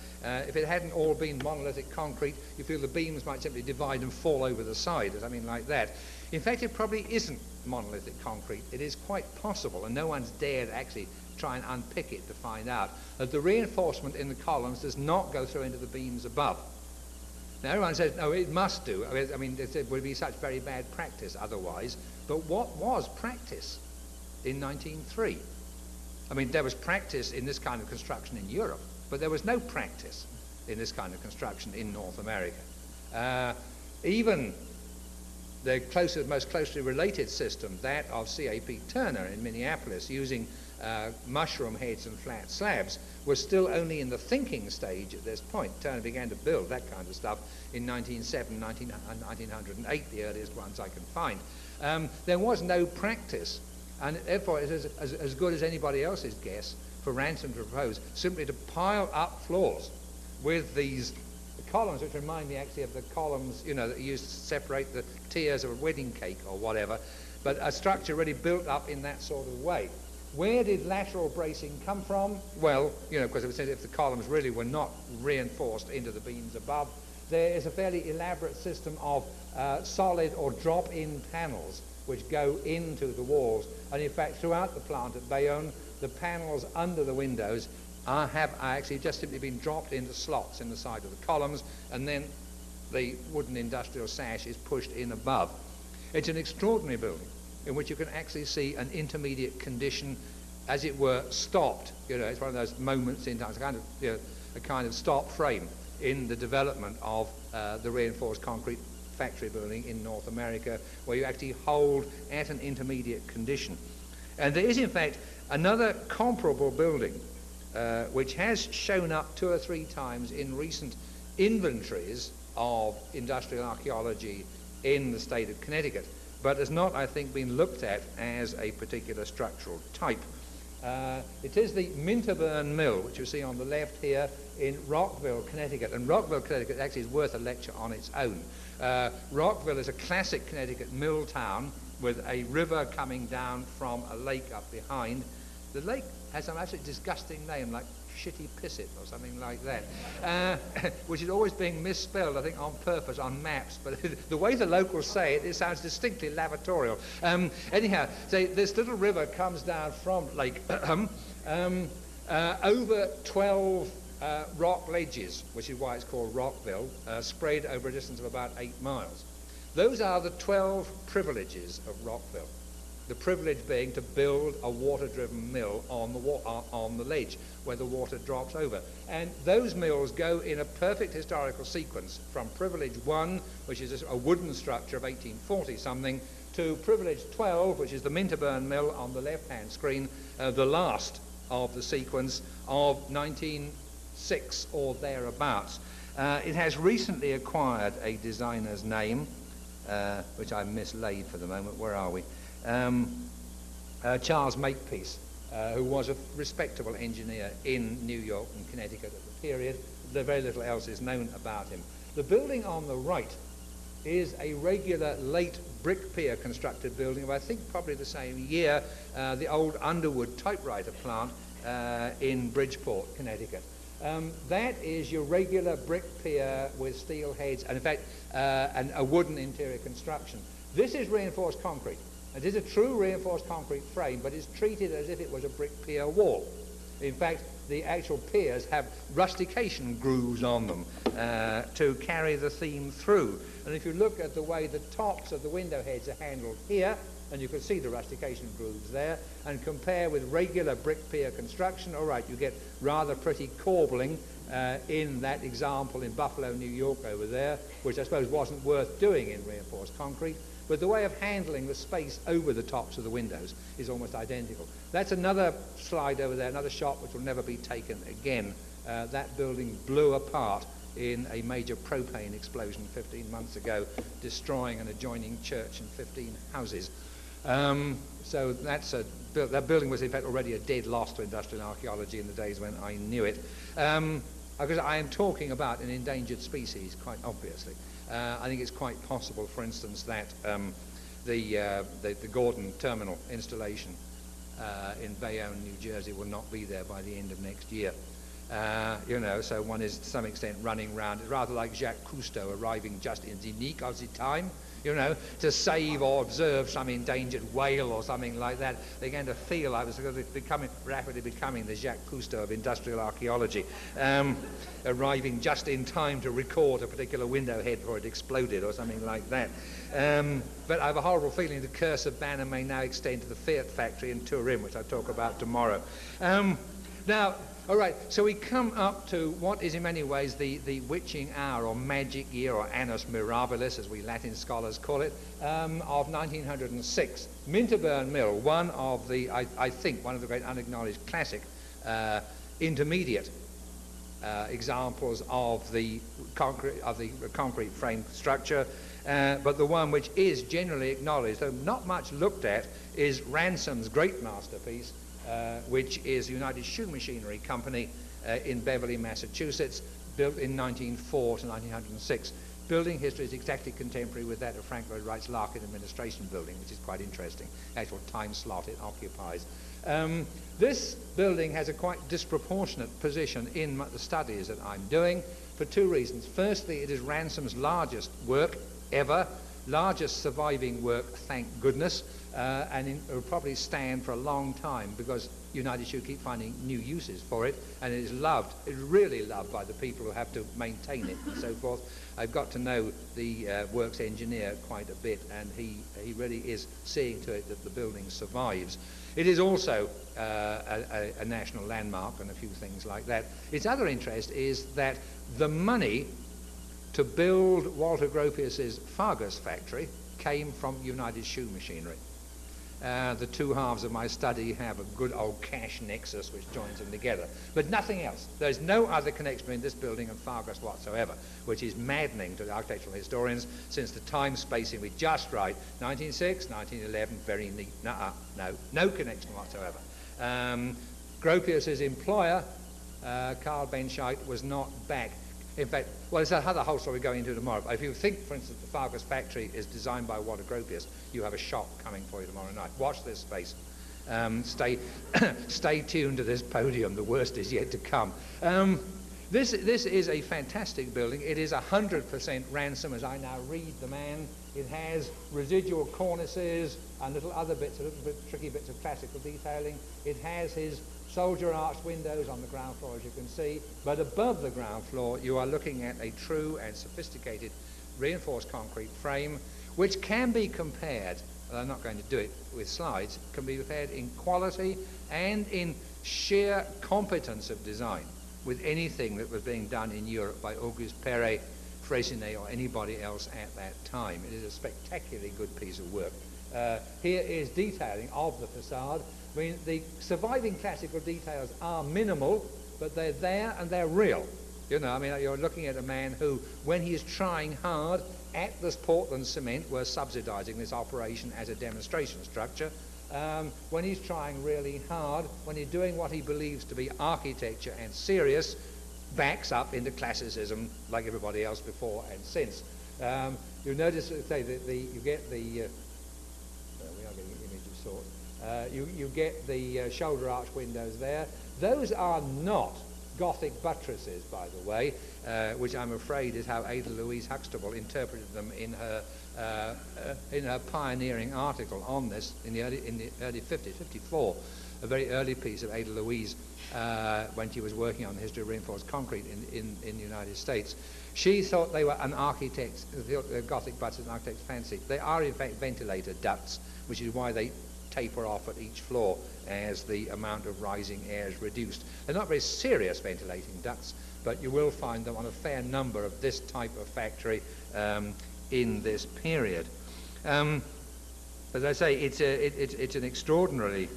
if it hadn't all been monolithic concrete, you feel the beams might simply divide and fall over the side or something like that. In fact, it probably isn't monolithic concrete. It is quite possible, and no one's dared actually try and unpick it to find out, that the reinforcement in the columns does not go through into the beams above. Now everyone says, no, it must do. I mean, it would be such very bad practice otherwise. But what was practice in 1903? I mean, there was practice in this kind of construction in Europe, but there was no practice in this kind of construction in North America. Even the most closely related system, that of C.A.P. Turner in Minneapolis, using mushroom heads and flat slabs, was still only in the thinking stage at this point. Turner began to build that kind of stuff in 1907, 1908, the earliest ones I can find. There was no practice, and therefore it is as good as anybody else's guess for Ransom to propose simply to pile up floors with these columns, which remind me actually of the columns, you know, that you used to separate the tiers of a wedding cake or whatever, but a structure really built up in that sort of way. Where did lateral bracing come from? Well, you know, because if the columns really were not reinforced into the beams above, there is a fairly elaborate system of solid or drop-in panels which go into the walls. And in fact, throughout the plant at Bayonne, the panels under the windows have actually just simply been dropped into slots in the side of the columns, and then the wooden industrial sash is pushed in above. It's an extraordinary building in which you can actually see an intermediate condition, as it were, stopped. You know, it's one of those moments in time, a kind of stop frame in the development of the reinforced concrete factory building in North America, where you actually hold at an intermediate condition. And there is, in fact, another comparable building which has shown up 2 or 3 times in recent inventories of industrial archaeology in the state of Connecticut, but has not, I think, been looked at as a particular structural type. It is the Minterburn Mill, which you see on the left here in Rockville, Connecticut. And Rockville, Connecticut actually is worth a lecture on its own. Rockville is a classic Connecticut mill town with a river coming down from a lake up behind. The lake has some absolutely disgusting name, like Shitty Pissit or something like that, which is always being misspelled, I think, on purpose on maps. But the way the locals say it, it sounds distinctly lavatorial. Anyhow, so this little river comes down from Lake over 12 rock ledges, which is why it's called Rockville, spread over a distance of about 8 miles. Those are the 12 privileges of Rockville. The privilege being to build a water-driven mill on the ledge where the water drops over. And those mills go in a perfect historical sequence from privilege 1, which is a wooden structure of 1840-something, to privilege 12, which is the Minterburn Mill on the left-hand screen, the last of the sequence of 1906 or thereabouts. It has recently acquired a designer's name, which I've mislaid for the moment. Where are we? Charles Makepeace, who was a respectable engineer in New York and Connecticut at the period. Very little else is known about him. The building on the right is a regular late brick pier constructed building of, I think, probably the same year, the old Underwood typewriter plant in Bridgeport, Connecticut. That is your regular brick pier with steel heads and, in fact, and a wooden interior construction. This is reinforced concrete. It is a true reinforced concrete frame, but it's treated as if it was a brick pier wall. In fact, the actual piers have rustication grooves on them to carry the theme through. And if you look at the way the tops of the window heads are handled here, and you can see the rustication grooves there, and compare with regular brick pier construction, all right, you get rather pretty corbelling in that example in Buffalo, New York over there, which I suppose wasn't worth doing in reinforced concrete. But the way of handling the space over the tops of the windows is almost identical. That's another slide over there, another shot which will never be taken again. That building blew apart in a major propane explosion 15 months ago, destroying an adjoining church and 15 houses. So that building was in fact already a dead loss to industrial archaeology in the days when I knew it. Because I am talking about an endangered species, quite obviously. I think it's quite possible, for instance, that the Gordon terminal installation in Bayonne, New Jersey, will not be there by the end of next year. So one is to some extent running round. It's rather like Jacques Cousteau arriving just in the nick of the time, to save or observe some endangered whale or something like that. They began to feel I was rapidly becoming the Jacques Cousteau of industrial archaeology, arriving just in time to record a particular window head before it exploded or something like that. But I have a horrible feeling the curse of Banham may now extend to the Fiat factory in Turin, which I'll talk about tomorrow. Now, all right, so we come up to what is in many ways the witching hour or magic year, or annus mirabilis, as we Latin scholars call it, of 1906. Minterburn Mill, one of the great unacknowledged classic intermediate examples of the concrete frame structure, but the one which is generally acknowledged, though not much looked at, is Ransom's great masterpiece, which is United Shoe Machinery Company in Beverly, Massachusetts, built in 1904 to 1906. Building history is exactly contemporary with that of Frank Lloyd Wright's Larkin Administration Building, which is quite interesting, actual time slot it occupies. This building has a quite disproportionate position in the studies that I'm doing for two reasons. Firstly, it is Ransom's largest work ever, largest surviving work, thank goodness, and it will probably stand for a long time because United Shoe keep finding new uses for it, and it is loved. It is really loved by the people who have to maintain it and so forth. I've got to know the works engineer quite a bit, and he really is seeing to it that the building survives. It is also a national landmark and a few things like that. Its other interest is that the money to build Walter Gropius's Fargus factory came from United Shoe Machinery. The two halves of my study have a good old cash nexus which joins them together, but nothing else. There's no other connection between this building and Fargus whatsoever, which is maddening to the architectural historians, since the time spacing was just right. 1906, 1911, very neat. No connection whatsoever. Gropius's employer, Carl Benscheidt, was not back. In fact, well, it's another whole story going into tomorrow. But if you think, for instance, the Fargus factory is designed by Walter Gropius, you have a shock coming for you tomorrow night. Watch this space. Stay tuned to this podium. The worst is yet to come. This is a fantastic building. It is 100% Ransom, as I now read the man. It has residual cornices and little bit tricky bits of classical detailing. It has his soldier arched windows on the ground floor, as you can see, but above the ground floor you are looking at a true and sophisticated reinforced concrete frame, which can be compared, and I'm not going to do it with slides, can be compared in quality and in sheer competence of design with anything that was being done in Europe by Auguste Perret, Freycinet, or anybody else at that time. It is a spectacularly good piece of work. Here is detailing of the facade. I mean, the surviving classical details are minimal, but they're there and they're real. You're looking at a man who, when he is trying hard, at this Portland Cement, we're subsidizing this operation as a demonstration structure, when he's trying really hard, when he's doing what he believes to be architecture and serious, backs up into classicism like everybody else before and since. You'll notice, you get the... we are getting image of sorts. You get the shoulder arch windows there. Those are not Gothic buttresses, by the way, which I'm afraid is how Ada Louise Huxtable interpreted them in her pioneering article on this in the early 50s, 54, a very early piece of Ada Louise when she was working on the history of reinforced concrete in the United States. She thought they were an architect's, the Gothic buttresses an architect's fancy. They are in fact ventilator ducts, which is why they taper off at each floor as the amount of rising air is reduced. They're not very serious ventilating ducts, but you will find them on a fair number of this type of factory in this period. As I say, it's an extraordinarily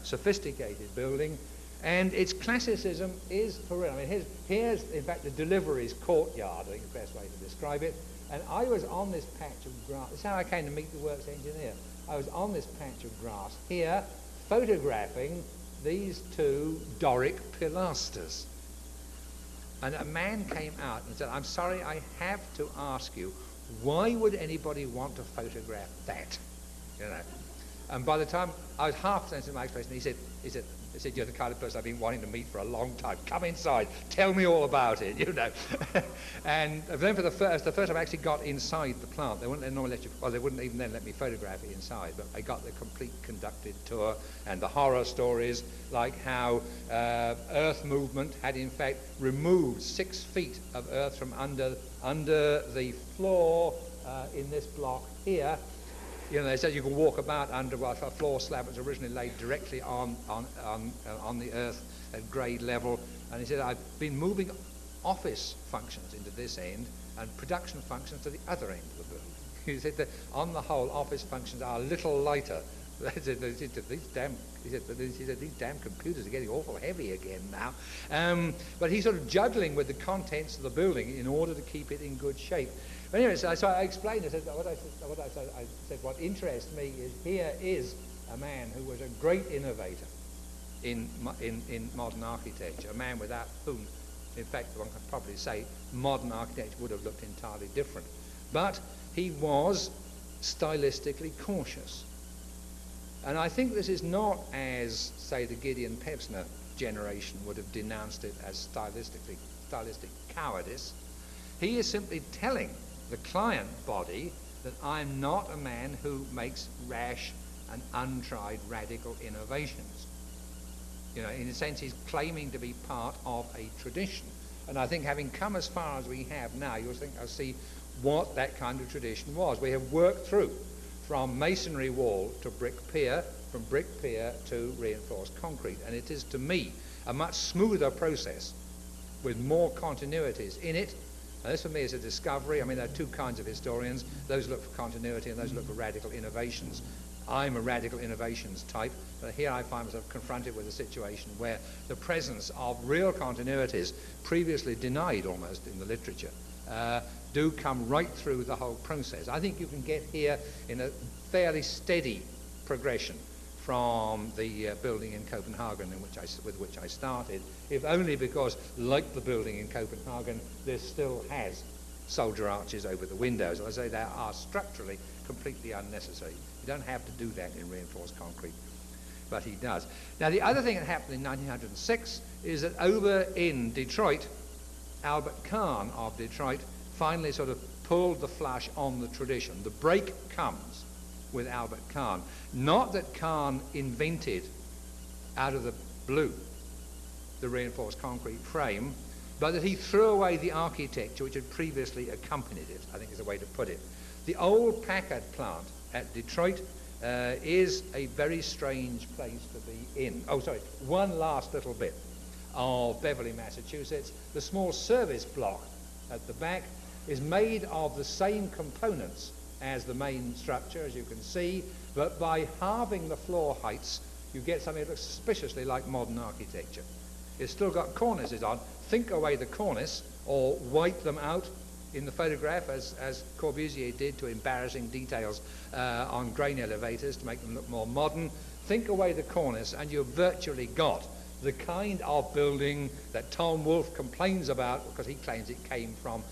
sophisticated building, and its classicism is for real. I mean, here's in fact the deliveries courtyard, I think is the best way to describe it. And I was on this patch of grass. This is how I came to meet the works engineer. I was on this patch of grass here, photographing these two Doric pilasters. And a man came out and said, "I'm sorry, I have to ask you, why would anybody want to photograph that?" You know. And by the time I was half sensitive to my expression, he said, "You're the kind of person I've been wanting to meet for a long time. Come inside, tell me all about it," you know. And then the first time I actually got inside the plant, they wouldn't normally let you, well, they wouldn't even then let me photograph it inside, but I got the complete conducted tour and the horror stories, like how earth movement had in fact removed 6 feet of earth from under the floor in this block here. You know, they said you could walk about under a floor slab that was originally laid directly on the earth at grade level. And he said, "I've been moving office functions into this end and production functions to the other end of the building." He said that on the whole, office functions are a little lighter. He said, these damn computers are getting awful heavy again now. But he's sort of juggling with the contents of the building in order to keep it in good shape. But anyway, so I explained, I said, what interests me is here is a man who was a great innovator in modern architecture, a man without whom, in fact, one can probably say modern architecture would have looked entirely different. But he was stylistically cautious. And I think this is not as, say, the Gideon Pevsner generation would have denounced it as stylistic cowardice. He is simply telling the client body that I'm not a man who makes rash and untried radical innovations. You know, in a sense, he's claiming to be part of a tradition. And I think having come as far as we have now, you'll see what that kind of tradition was. We have worked through from masonry wall to brick pier, from brick pier to reinforced concrete. And it is, to me, a much smoother process with more continuities in it. And this, for me, is a discovery. I mean, there are two kinds of historians. Those look for continuity and those look for radical innovations. I'm a radical innovations type, but here I find myself confronted with a situation where the presence of real continuities, previously denied almost in the literature, do come right through the whole process. I think you can get here in a fairly steady progression from the building in Copenhagen with which I started, if only because, like the building in Copenhagen, this still has soldier arches over the windows. I say they are structurally completely unnecessary. You don't have to do that in reinforced concrete, but he does. Now, the other thing that happened in 1906 is that over in Detroit, Albert Kahn of Detroit finally sort of pulled the flush on the tradition. The break comes with Albert Kahn. Not that Kahn invented out of the blue the reinforced concrete frame, but that he threw away the architecture which had previously accompanied it, I think is a way to put it. The old Packard plant at Detroit is a very strange place to be in. Oh, sorry, one last little bit of Beverly, Massachusetts. The small service block at the back is made of the same components as the main structure, as you can see, but by halving the floor heights, you get something that looks suspiciously like modern architecture. It's still got cornices on. Think away the cornice, or wipe them out in the photograph, as Corbusier did to embarrassing details on grain elevators to make them look more modern. Think away the cornice, and you've virtually got the kind of building that Tom Wolfe complains about, because he claims it came from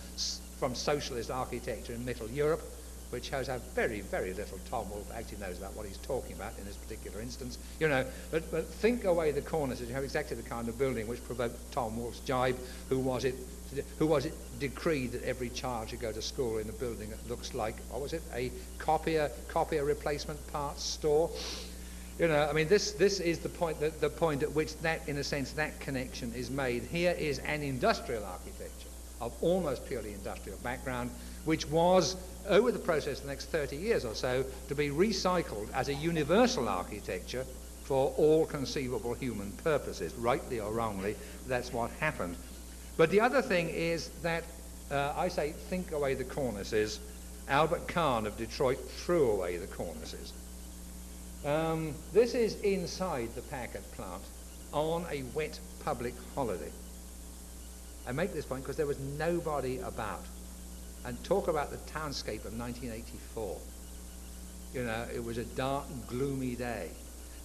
socialist architecture in Middle Europe. which shows how very, very little Tom Wolfe actually knows about what he's talking about in this particular instance. You know, but think away the cornices. You have exactly the kind of building which provoked Tom Wolfe's jibe. Who was it decreed that every child should go to school in a building that looks like, what was it, a copier replacement parts store? You know, I mean, this is the point at which that, in a sense, that connection is made. Here is an industrial architecture of almost purely industrial background, which was, over the process of the next 30 years or so, to be recycled as a universal architecture for all conceivable human purposes. Rightly or wrongly, that's what happened. But the other thing is that, I say, think away the cornices. Albert Kahn of Detroit threw away the cornices. This is inside the Packard plant on a wet public holiday. I make this point because there was nobody about. And talk about the townscape of 1984. You know, it was a dark and gloomy day.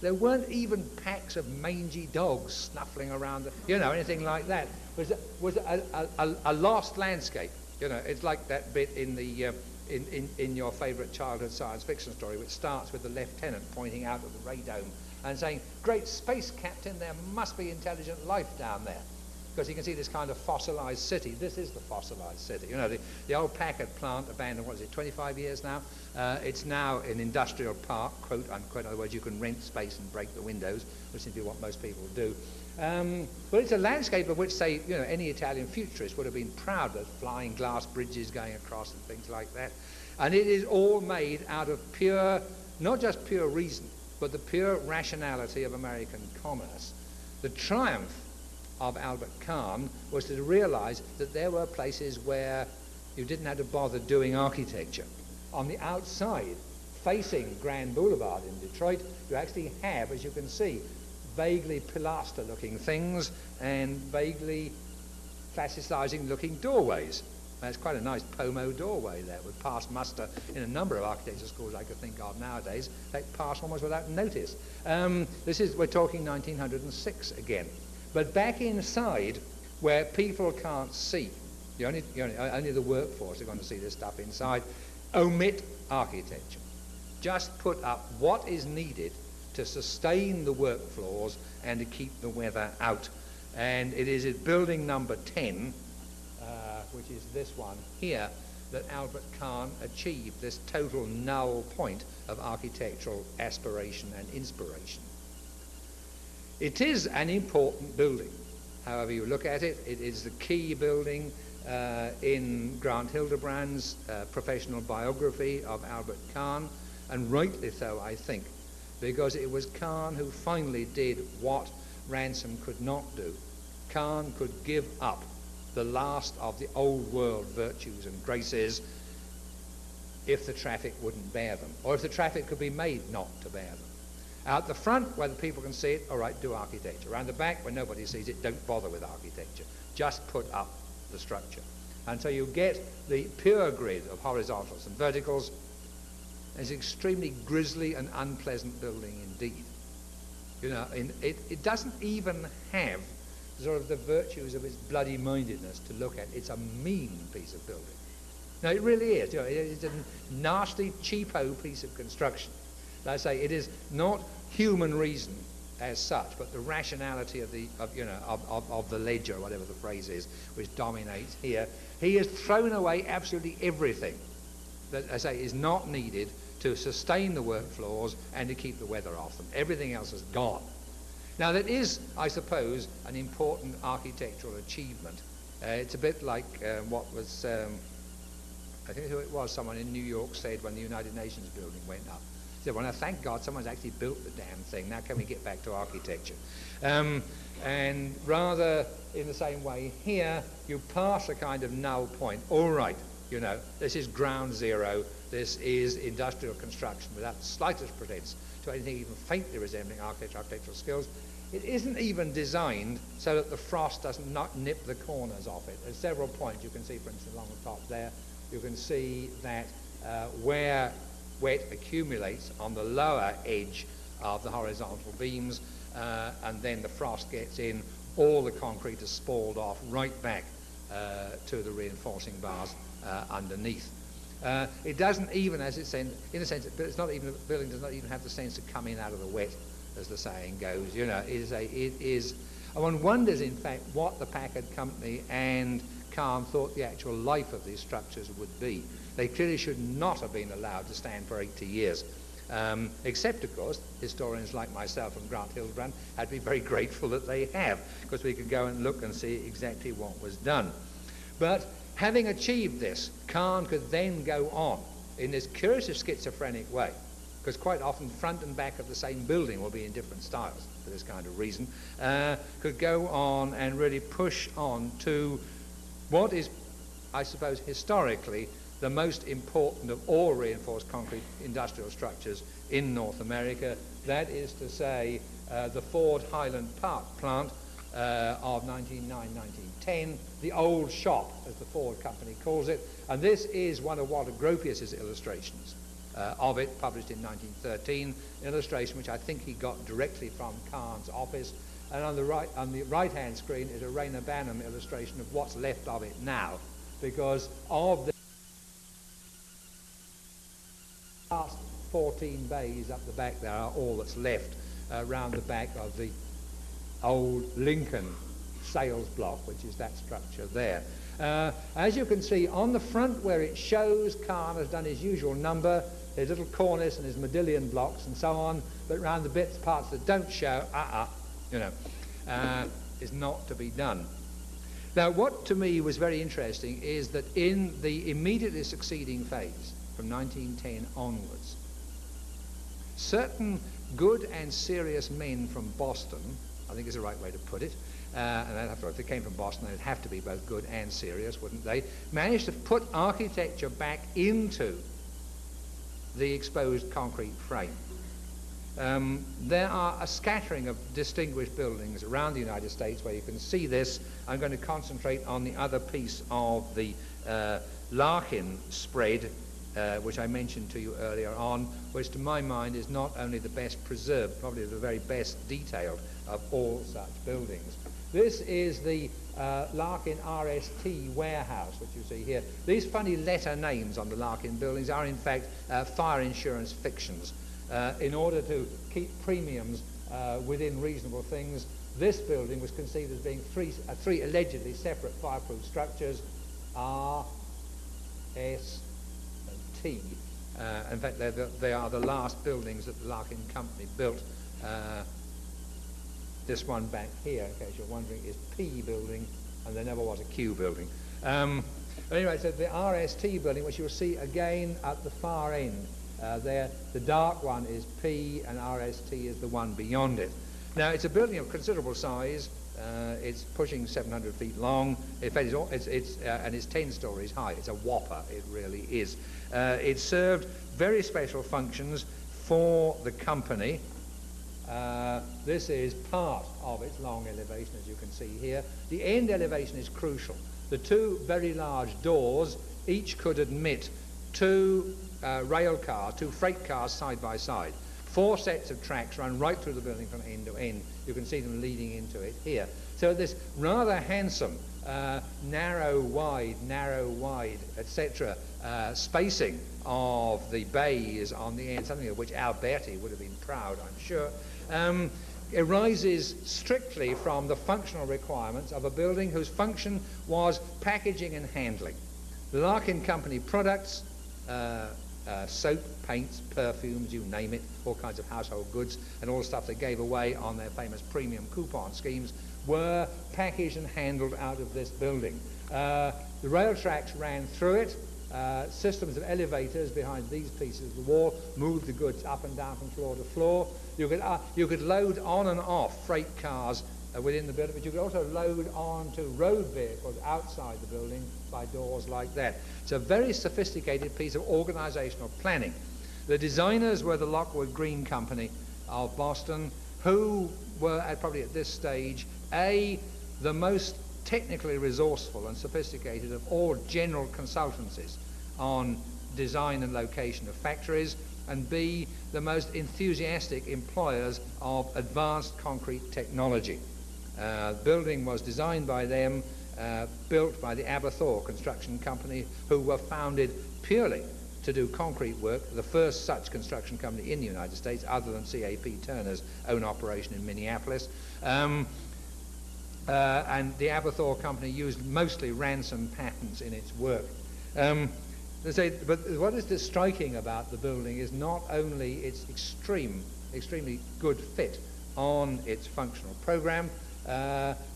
There weren't even packs of mangy dogs snuffling around, anything like that. It was a lost landscape. You know, it's like that bit in the in your favourite childhood science fiction story, which starts with the lieutenant pointing out at the radome and saying, "Great space captain, there must be intelligent life down there." Because you can see this kind of fossilized city. This is the fossilized city. You know, the old Packard plant, abandoned, 25 years now? It's now an industrial park, quote unquote. In other words, you can rent space and break the windows, which seems to be what most people do. But it's a landscape of which, say, any Italian futurist would have been proud of, flying glass bridges going across and things like that. And it is all made out of pure, not just pure reason, but the pure rationality of American commerce. The triumph of Albert Kahn was to realize that there were places where you didn't have to bother doing architecture. On the outside, facing Grand Boulevard in Detroit, you actually have, as you can see, vaguely pilaster-looking things and vaguely classicizing-looking doorways. There's quite a nice Pomo doorway there, would pass muster in a number of architecture schools I could think of nowadays. They pass almost without notice. We're talking 1906 again. But back inside, where people can't see, only the workforce are going to see this stuff inside, omit architecture. Just put up what is needed to sustain the work floors and to keep the weather out. And it is at building number 10, which is this one here, that Albert Kahn achieved this total null point of architectural aspiration and inspiration. It is an important building. However you look at it, it is the key building in Grant Hildebrand's professional biography of Albert Kahn, and rightly so, I think, because it was Kahn who finally did what Ransom could not do. Kahn could give up the last of the old world virtues and graces if the traffic wouldn't bear them, or if the traffic could be made not to bear them. Out the front, where the people can see it, all right, do architecture. Around the back, where nobody sees it, don't bother with architecture. Just put up the structure. And so you get the pure grid of horizontals and verticals. It's an extremely grisly and unpleasant building indeed. It doesn't even have sort of the virtues of its bloody mindedness to look at. It's a mean piece of building. No, it really is. It's a nasty, cheapo piece of construction. Like I say, it is not human reason as such, but the rationality of the ledger, whatever the phrase is, which dominates here. He has thrown away absolutely everything that, as I say, is not needed to sustain the work floors and to keep the weather off them. Everything else is gone. Now that is, I suppose, an important architectural achievement. It's a bit like what was, I think who it was, someone in New York said when the United Nations building went up. He said, well, now, thank God someone's actually built the damn thing. Now can we get back to architecture? And rather in the same way here, you pass a kind of null point. All right, this is ground zero. This is industrial construction without the slightest pretense to anything even faintly resembling architectural skills. It isn't even designed so that the frost doesn't not nip the corners off it. At several points, you can see, for instance, along the top there, you can see that where wet accumulates on the lower edge of the horizontal beams, and then the frost gets in, all the concrete is spalled off right back to the reinforcing bars underneath. It doesn't even, as it's in a sense, it's not even, the building does not even have the sense of coming out of the wet, as the saying goes. You know, it is. And one wonders, in fact, what the Packard Company and Kahn thought the actual life of these structures would be. They clearly should not have been allowed to stand for 80 years. Except, of course, historians like myself and Grant Hildebrand had to be very grateful that they have, because we could go and look and see exactly what was done. But having achieved this, Kahn could then go on in this curiously schizophrenic way, because quite often front and back of the same building will be in different styles for this kind of reason, could go on and really push on to what is, I suppose, historically the most important of all reinforced concrete industrial structures in North America. That is to say, the Ford Highland Park plant of 1909-1910, the old shop, as the Ford Company calls it, and this is one of Walter Gropius's illustrations of it, published in 1913, an illustration which I think he got directly from Kahn's office. And on the right-hand screen is a Reyner Banham illustration of what's left of it now, because of the last 14 bays up the back there are all that's left round the back of the old Lincoln sales block, which is that structure there. As you can see on the front where it shows, Kahn has done his usual number, his little cornice and his modillion blocks and so on, but round the parts that don't show, is not to be done. Now, what to me was very interesting is that in the immediately succeeding phase, from 1910 onwards, certain good and serious men from Boston, I think is the right way to put it, and if they came from Boston, they'd have to be both good and serious, wouldn't they, managed to put architecture back into the exposed concrete frame. There are a scattering of distinguished buildings around the United States where you can see this. I'm going to concentrate on the other piece of the Larkin spread, which I mentioned to you earlier on, which to my mind is not only the best preserved, probably the very best detailed of all such buildings. This is the Larkin Rst Warehouse, which you see here. These funny letter names on the Larkin buildings are in fact fire insurance fictions. In order to keep premiums within reasonable things, this building was conceived as being three allegedly separate fireproof structures, R, S, and T. In fact, they are the last buildings that the Larkin Company built. This one back here, in case you're wondering, is P building, and there never was a Q building. Anyway, so the RST building, which you'll see again at the far end. There, the dark one is P, and RST is the one beyond it. Now, it's a building of considerable size. It's pushing 700 feet long. In fact, and it's 10 stories high. It's a whopper, it really is. It served very special functions for the company. This is part of its long elevation, as you can see here. The end elevation is crucial. The two very large doors each could admit two freight cars side by side. 4 sets of tracks run right through the building from end to end. You can see them leading into it here. So this rather handsome narrow, wide, etc. Spacing of the bays on the end, something of which Alberti would have been proud, I'm sure, arises strictly from the functional requirements of a building whose function was packaging and handling. The Larkin Company products, soap, paints, perfumes, you name it, all kinds of household goods, and all the stuff they gave away on their famous premium coupon schemes, were packaged and handled out of this building. The rail tracks ran through it. Systems of elevators behind these pieces of the wall moved the goods up and down from floor to floor. You could load on and off freight cars within the building, but you could also load on to road vehicles outside the building by doors like that. It's a very sophisticated piece of organizational planning. The designers were the Lockwood Green Company of Boston, who were probably at this stage the most technically resourceful and sophisticated of all general consultancies on design and location of factories, and B, the most enthusiastic employers of advanced concrete technology. The building was designed by them built by the Aberthaw Construction Company, who were founded purely to do concrete work, the first such construction company in the United States, other than C.A.P. Turner's own operation in Minneapolis. And the Aberthaw Company used mostly ransom patents in its work. But what is striking about the building is not only its extremely good fit on its functional program,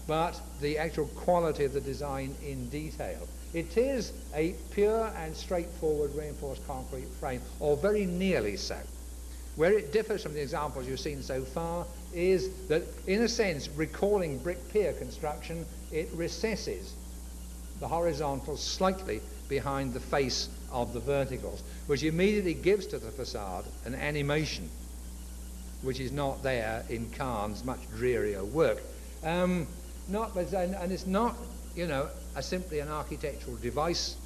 but the actual quality of the design in detail. It is a pure and straightforward reinforced concrete frame, or very nearly so. Where it differs from the examples you've seen so far is that, in a sense, recalling brick pier construction, it recesses the horizontals slightly behind the face of the verticals, which immediately gives to the facade an animation which is not there in Kahn's much drearier work. And it's not, simply an architectural device.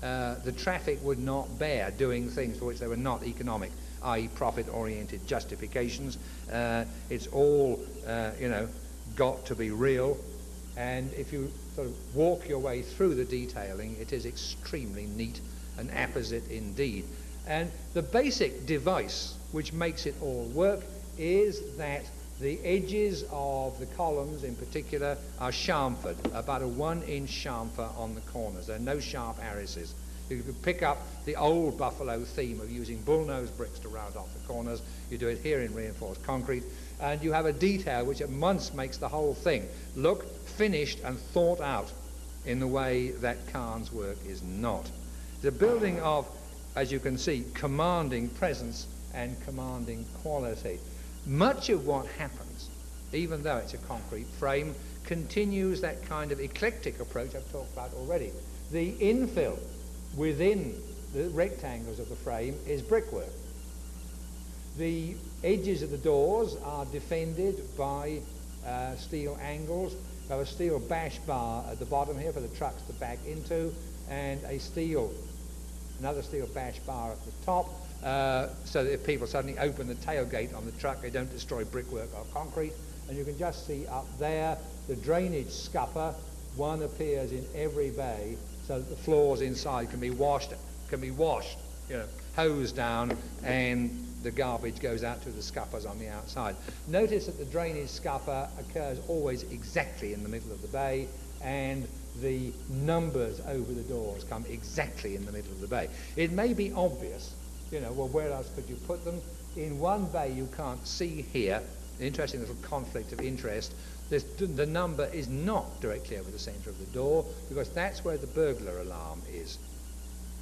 The traffic would not bear doing things for which they were not economic, i.e. profit-oriented justifications. It's all, got to be real. And if you sort of walk your way through the detailing, it is extremely neat and apposite indeed. And the basic device which makes it all work is that the edges of the columns in particular are chamfered, about a 1-inch chamfer on the corners. There are no sharp arises. You could pick up the old Buffalo theme of using bullnose bricks to round off the corners. You do it here in reinforced concrete, and you have a detail which at once makes the whole thing look finished and thought out in the way that Kahn's work is not. The building of, as you can see, commanding presence and commanding quality. Much of what happens, even though it's a concrete frame, continues that kind of eclectic approach I've talked about already. The infill within the rectangles of the frame is brickwork. The edges of the doors are defended by steel angles. We have a steel bash bar at the bottom here for the trucks to back into, and another steel bash bar at the top, so that if people suddenly open the tailgate on the truck, they don't destroy brickwork or concrete. And you can just see up there the drainage scupper. One appears in every bay, so that the floors inside can be washed, hosed down, and the garbage goes out to the scuppers on the outside. Notice that the drainage scupper occurs always exactly in the middle of the bay, and the numbers over the doors come exactly in the middle of the bay. It may be obvious, well, where else could you put them? In one bay you can't see here, an interesting little conflict of interest. The number is not directly over the centre of the door, because that's where the burglar alarm is.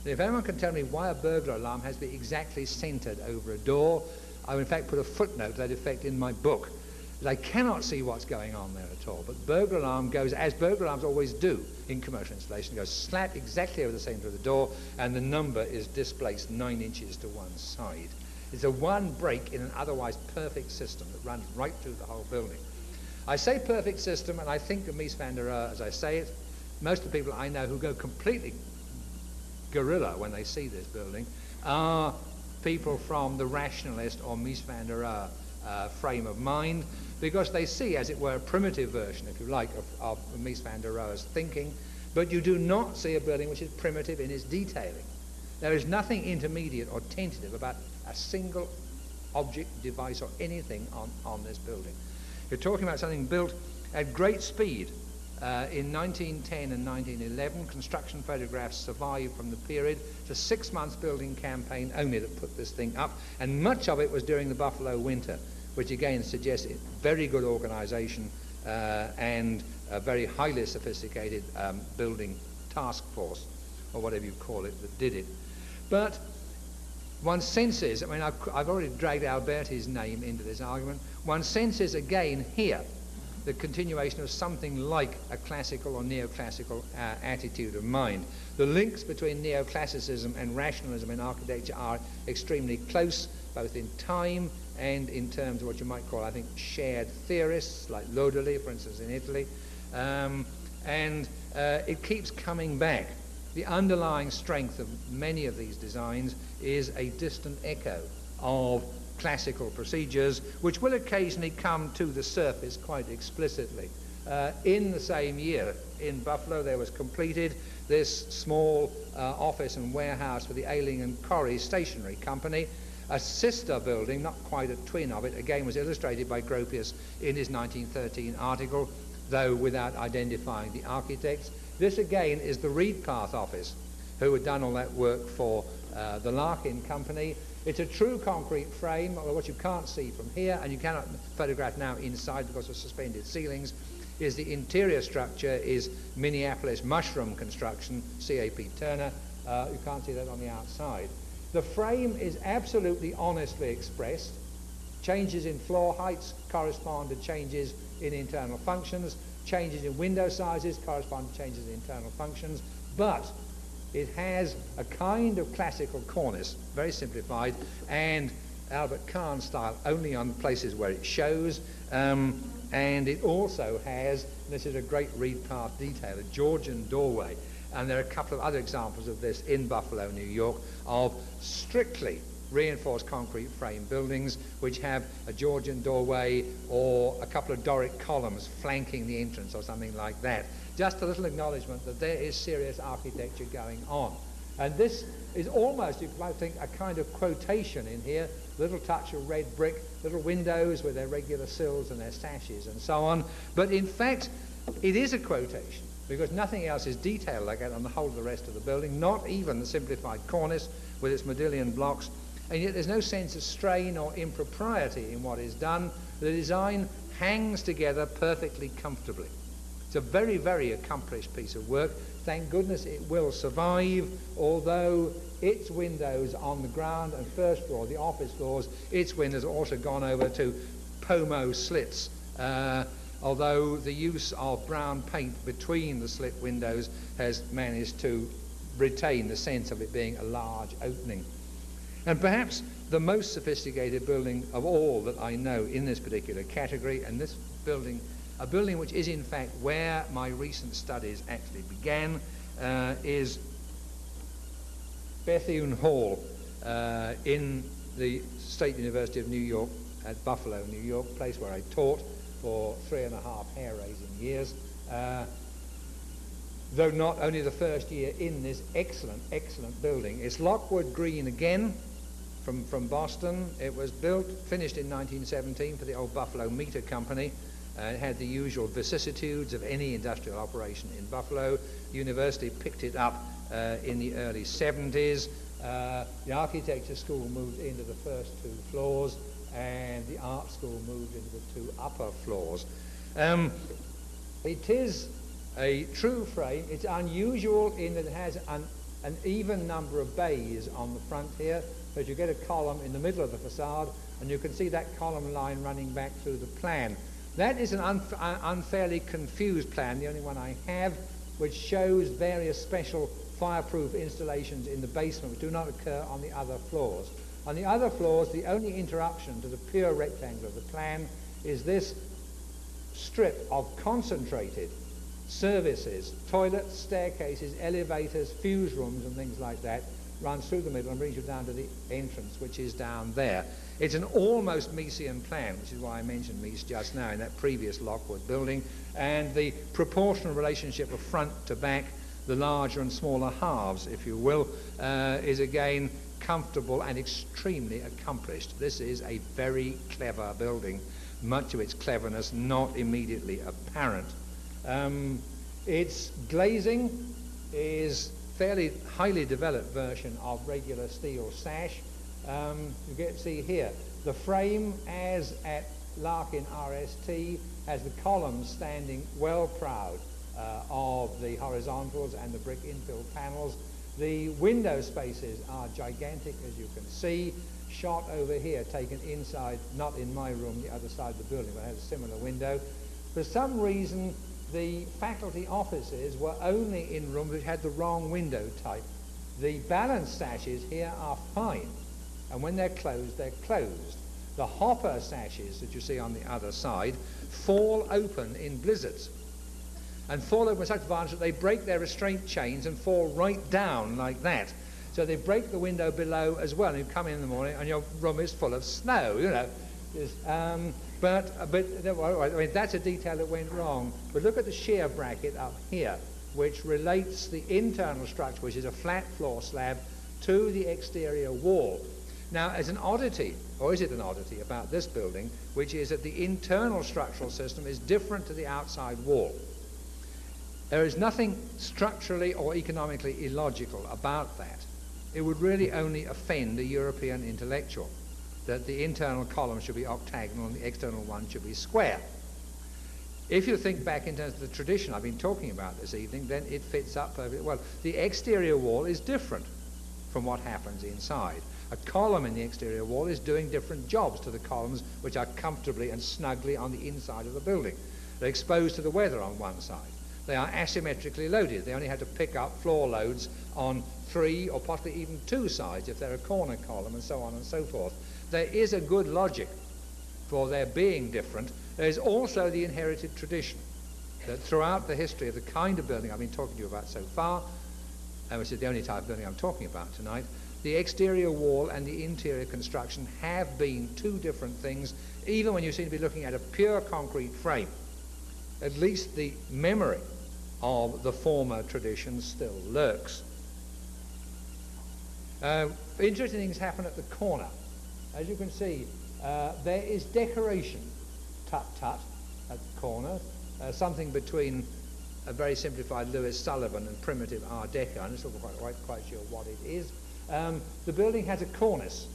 If anyone can tell me why a burglar alarm has to be exactly centred over a door, I will in fact put a footnote to that effect in my book. I cannot see what's going on there at all. But burglar alarm goes, as burglar alarms always do in commercial installation, goes slap exactly over the centre of the door, and the number is displaced 9 inches to one side. It's a one break in an otherwise perfect system that runs right through the whole building. I say perfect system, and I think of Mies van der Rohe as I say it. Most of the people I know who go completely guerrilla when they see this building are people from the rationalist or Mies van der Rohe frame of mind, because they see, as it were, a primitive version, if you like, of Mies van der Rohe's thinking, but you do not see a building which is primitive in its detailing. There is nothing intermediate or tentative about a single object, device, or anything on this building. You're talking about something built at great speed. In 1910 and 1911, construction photographs survived from the period. It's a 6-month building campaign only that put this thing up, and much of it was during the Buffalo winter, which again suggests very good organisation and a very highly sophisticated building task force, or whatever you call it, that did it. But one senses, I've already dragged Alberti's name into this argument, one senses again here the continuation of something like a classical or neoclassical attitude of mind. The links between neoclassicism and rationalism in architecture are extremely close, both in time and in terms of what you might call, I think, shared theorists, like Lodoli, for instance, in Italy. And it keeps coming back. The underlying strength of many of these designs is a distant echo of classical procedures, which will occasionally come to the surface quite explicitly. In the same year in Buffalo there was completed this small office and warehouse for the Ayling and Cornice Stationery Company. A sister building, not quite a twin of it, again was illustrated by Gropius in his 1913 article, though without identifying the architects. This again is the Reedpath office, who had done all that work for the Larkin Company. It's a true concrete frame, although what you can't see from here, and you cannot photograph now inside because of suspended ceilings, is the interior structure is Minneapolis mushroom construction, C.A.P. Turner. You can't see that on the outside. The frame is absolutely honestly expressed. Changes in floor heights correspond to changes in internal functions. Changes in window sizes correspond to changes in internal functions. But it has a kind of classical cornice, very simplified, and Albert Kahn style only on places where it shows. And it also has, this is a great Reedpath detail, a Georgian doorway. And there are a couple of other examples of this in Buffalo, New York, of strictly reinforced concrete frame buildings which have a Georgian doorway or a couple of Doric columns flanking the entrance or something like that. Just a little acknowledgement that there is serious architecture going on. And this is almost, you might think, a kind of quotation in here, little touch of red brick, little windows with their regular sills and their sashes and so on. But in fact, it is a quotation, because nothing else is detailed like that on the whole of the rest of the building, not even the simplified cornice with its modillion blocks, and yet there's no sense of strain or impropriety in what is done. The design hangs together perfectly comfortably. It's a very, very accomplished piece of work. Thank goodness it will survive, although its windows on the ground and first floor, the office floors, its windows have also gone over to Pomo slits, although the use of brown paint between the slit windows has managed to retain the sense of it being a large opening. And perhaps the most sophisticated building of all that I know in this particular category, and this building, a building which is in fact where my recent studies actually began, is Bethune Hall in the State University of New York at Buffalo, New York, place where I taught for 3.5 hair-raising years, though not only the first year in this excellent, excellent building. It's Lockwood Green again, from Boston. It was built, finished in 1917 for the old Buffalo Meter Company. It had the usual vicissitudes of any industrial operation in Buffalo. The university picked it up in the early 70s. The architecture school moved into the first 2 floors, and the art school moved into the 2 upper floors. It is a true frame. It's unusual in that it has an even number of bays on the front here, but you get a column in the middle of the facade, and you can see that column line running back through the plan. That is an unfairly confused plan, the only one I have, which shows various special fireproof installations in the basement which do not occur on the other floors. On the other floors, the only interruption to the pure rectangle of the plan is this strip of concentrated services, toilets, staircases, elevators, fuse rooms and things like that, runs through the middle and brings you down to the entrance, which is down there. It's an almost Miesian plan, which is why I mentioned Mies just now in that previous Lockwood building, and the proportional relationship of front to back, the larger and smaller halves, if you will, is again comfortable and extremely accomplished. This is a very clever building, much of its cleverness not immediately apparent. Its glazing is fairly highly developed version of regular steel sash. You get to see here the frame, as at Larkin RST, has the columns standing well proud of the horizontals and the brick infill panels. The window spaces are gigantic, as you can see. Shot over here, taken inside, not in my room, the other side of the building, but it has a similar window. For some reason, the faculty offices were only in rooms which had the wrong window type. The balance sashes here are fine, and when they're closed, they're closed. The hopper sashes that you see on the other side fall open in blizzards, and fall open with such violence that they break their restraint chains and fall right down like that. So they break the window below as well, and you come in the morning and your room is full of snow, you know. Well, I mean, that's a detail that went wrong. But look at the shear bracket up here, which relates the internal structure, which is a flat floor slab, to the exterior wall. Now, as an oddity, or is it an oddity about this building, which is that the internal structural system is different to the outside wall. There is nothing structurally or economically illogical about that. It would really only offend a European intellectual, that the internal column should be octagonal and the external one should be square. If you think back in terms of the tradition I've been talking about this evening, then it fits up perfectly well. The exterior wall is different from what happens inside. A column in the exterior wall is doing different jobs to the columns which are comfortably and snugly on the inside of the building. They're exposed to the weather on one side. They are asymmetrically loaded. They only have to pick up floor loads on 3 or possibly even 2 sides if they're a corner column, and so on and so forth. There is a good logic for their being different. There is also the inherited tradition that throughout the history of the kind of building I've been talking to you about so far, which is the only type of building I'm talking about tonight, the exterior wall and the interior construction have been 2 different things, even when you seem to be looking at a pure concrete frame. At least the memory of the former tradition still lurks. Interesting things happen at the corner. As you can see, there is decoration, tut-tut, at the corner, something between a very simplified Louis Sullivan and primitive Art Deco. I'm not quite sure what it is. The building has a cornice.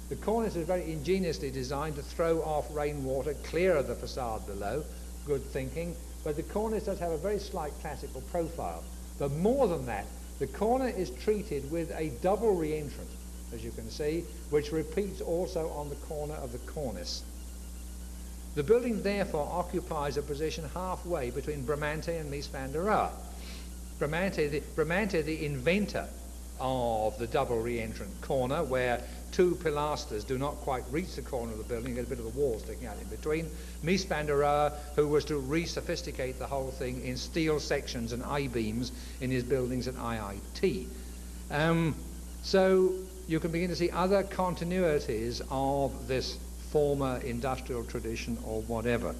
The cornice is very ingeniously designed to throw off rainwater clear of the facade below. Good thinking. But the cornice does have a very slight classical profile. But more than that, the corner is treated with a double re-entrant, as you can see, which repeats also on the corner of the cornice. The building therefore occupies a position halfway between Bramante and Mies van der Rohe. Bramante, the inventor of the double re-entrant corner, where 2 pilasters do not quite reach the corner of the building, you get a bit of the wall sticking out in between. Mies van der Rohe, who was to re-sophisticate the whole thing in steel sections and I-beams in his buildings at IIT. So you can begin to see other continuities of this former industrial tradition or whatever.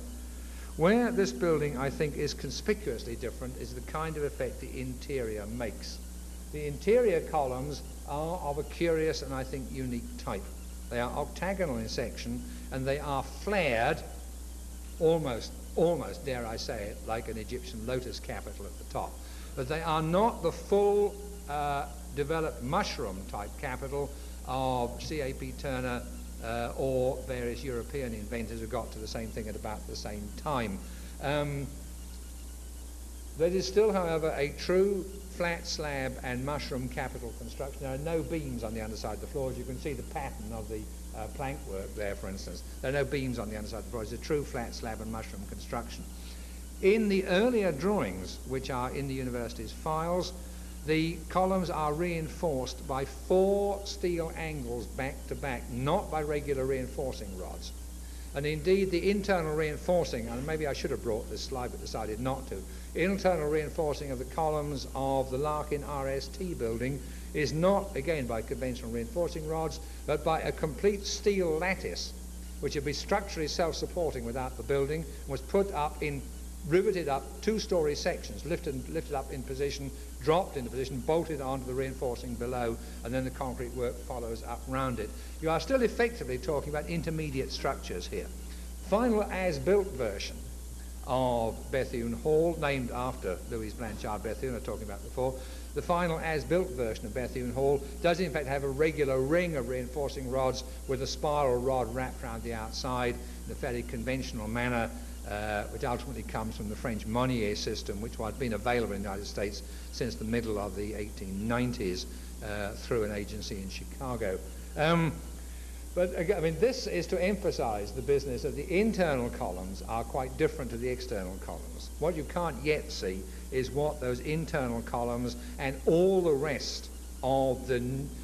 Where this building, I think, is conspicuously different is the kind of effect the interior makes. The interior columns are of a curious and I think unique type. They are octagonal in section and they are flared, almost, dare I say it, like an Egyptian lotus capital at the top. But they are not the full developed mushroom type capital of C.A.P. Turner or various European inventors who got to the same thing at about the same time. There is still, however, a true flat slab and mushroom capital construction. There are no beams on the underside of the floors. You can see the pattern of the plank work there, for instance. There are no beams on the underside of the floor. It's a true flat slab and mushroom construction. In the earlier drawings, which are in the university's files, the columns are reinforced by 4 steel angles back to back, not by regular reinforcing rods. And indeed, the internal reinforcing, and maybe I should have brought this slide but decided not to, internal reinforcing of the columns of the Larkin Rst building is not, again, by conventional reinforcing rods, but by a complete steel lattice, which would be structurally self-supporting without the building, was put up in riveted up 2-story sections, lifted up in position, dropped into position, bolted onto the reinforcing below, and then the concrete work follows up round it. You are still effectively talking about intermediate structures here. Final as-built version of Bethune Hall, named after Louise Blanchard Bethune, I was talking about before, the final as-built version of Bethune Hall does in fact have a regular ring of reinforcing rods with a spiral rod wrapped around the outside in a fairly conventional manner, which ultimately comes from the French Monnier system, which had been available in the United States since the middle of the 1890s through an agency in Chicago. But again, I mean, this is to emphasize the business that the internal columns are quite different to the external columns. What you can't yet see is what those internal columns and all the rest of the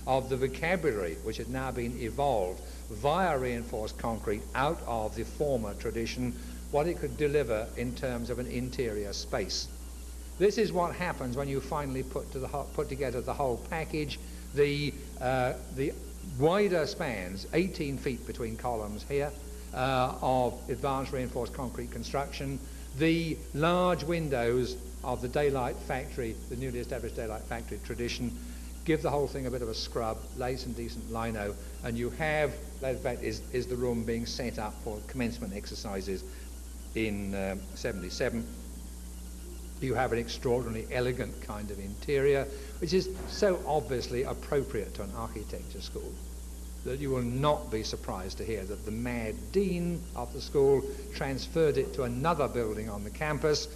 vocabulary which had now been evolved via reinforced concrete out of the former tradition, what it could deliver in terms of an interior space. This is what happens when you finally put together the whole package. The wider spans, 18 feet between columns here, of advanced reinforced concrete construction. The large windows of the daylight factory, the newly established daylight factory tradition, give the whole thing a bit of a scrub, lay some decent lino, and you have, that in fact is the room being set up for commencement exercises in 77. You have an extraordinarily elegant kind of interior, which is so obviously appropriate to an architecture school that you will not be surprised to hear that the mad dean of the school transferred it to another building on the campus,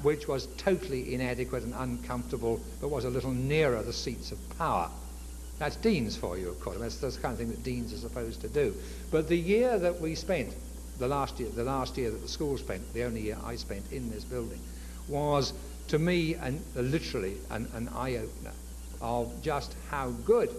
which was totally inadequate and uncomfortable, but was a little nearer the seats of power. That's deans for you, of course. That's the kind of thing that deans are supposed to do. But the year that we spent, the last year that the school spent, the only year I spent in this building, was to me literally an eye-opener of just how good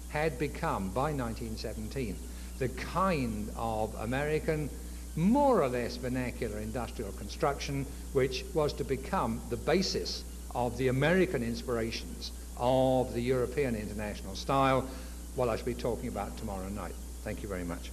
had become, by 1917, the kind of American, more or less vernacular industrial construction which was to become the basis of the American inspirations of the European international style, what I shall be talking about tomorrow night. Thank you very much.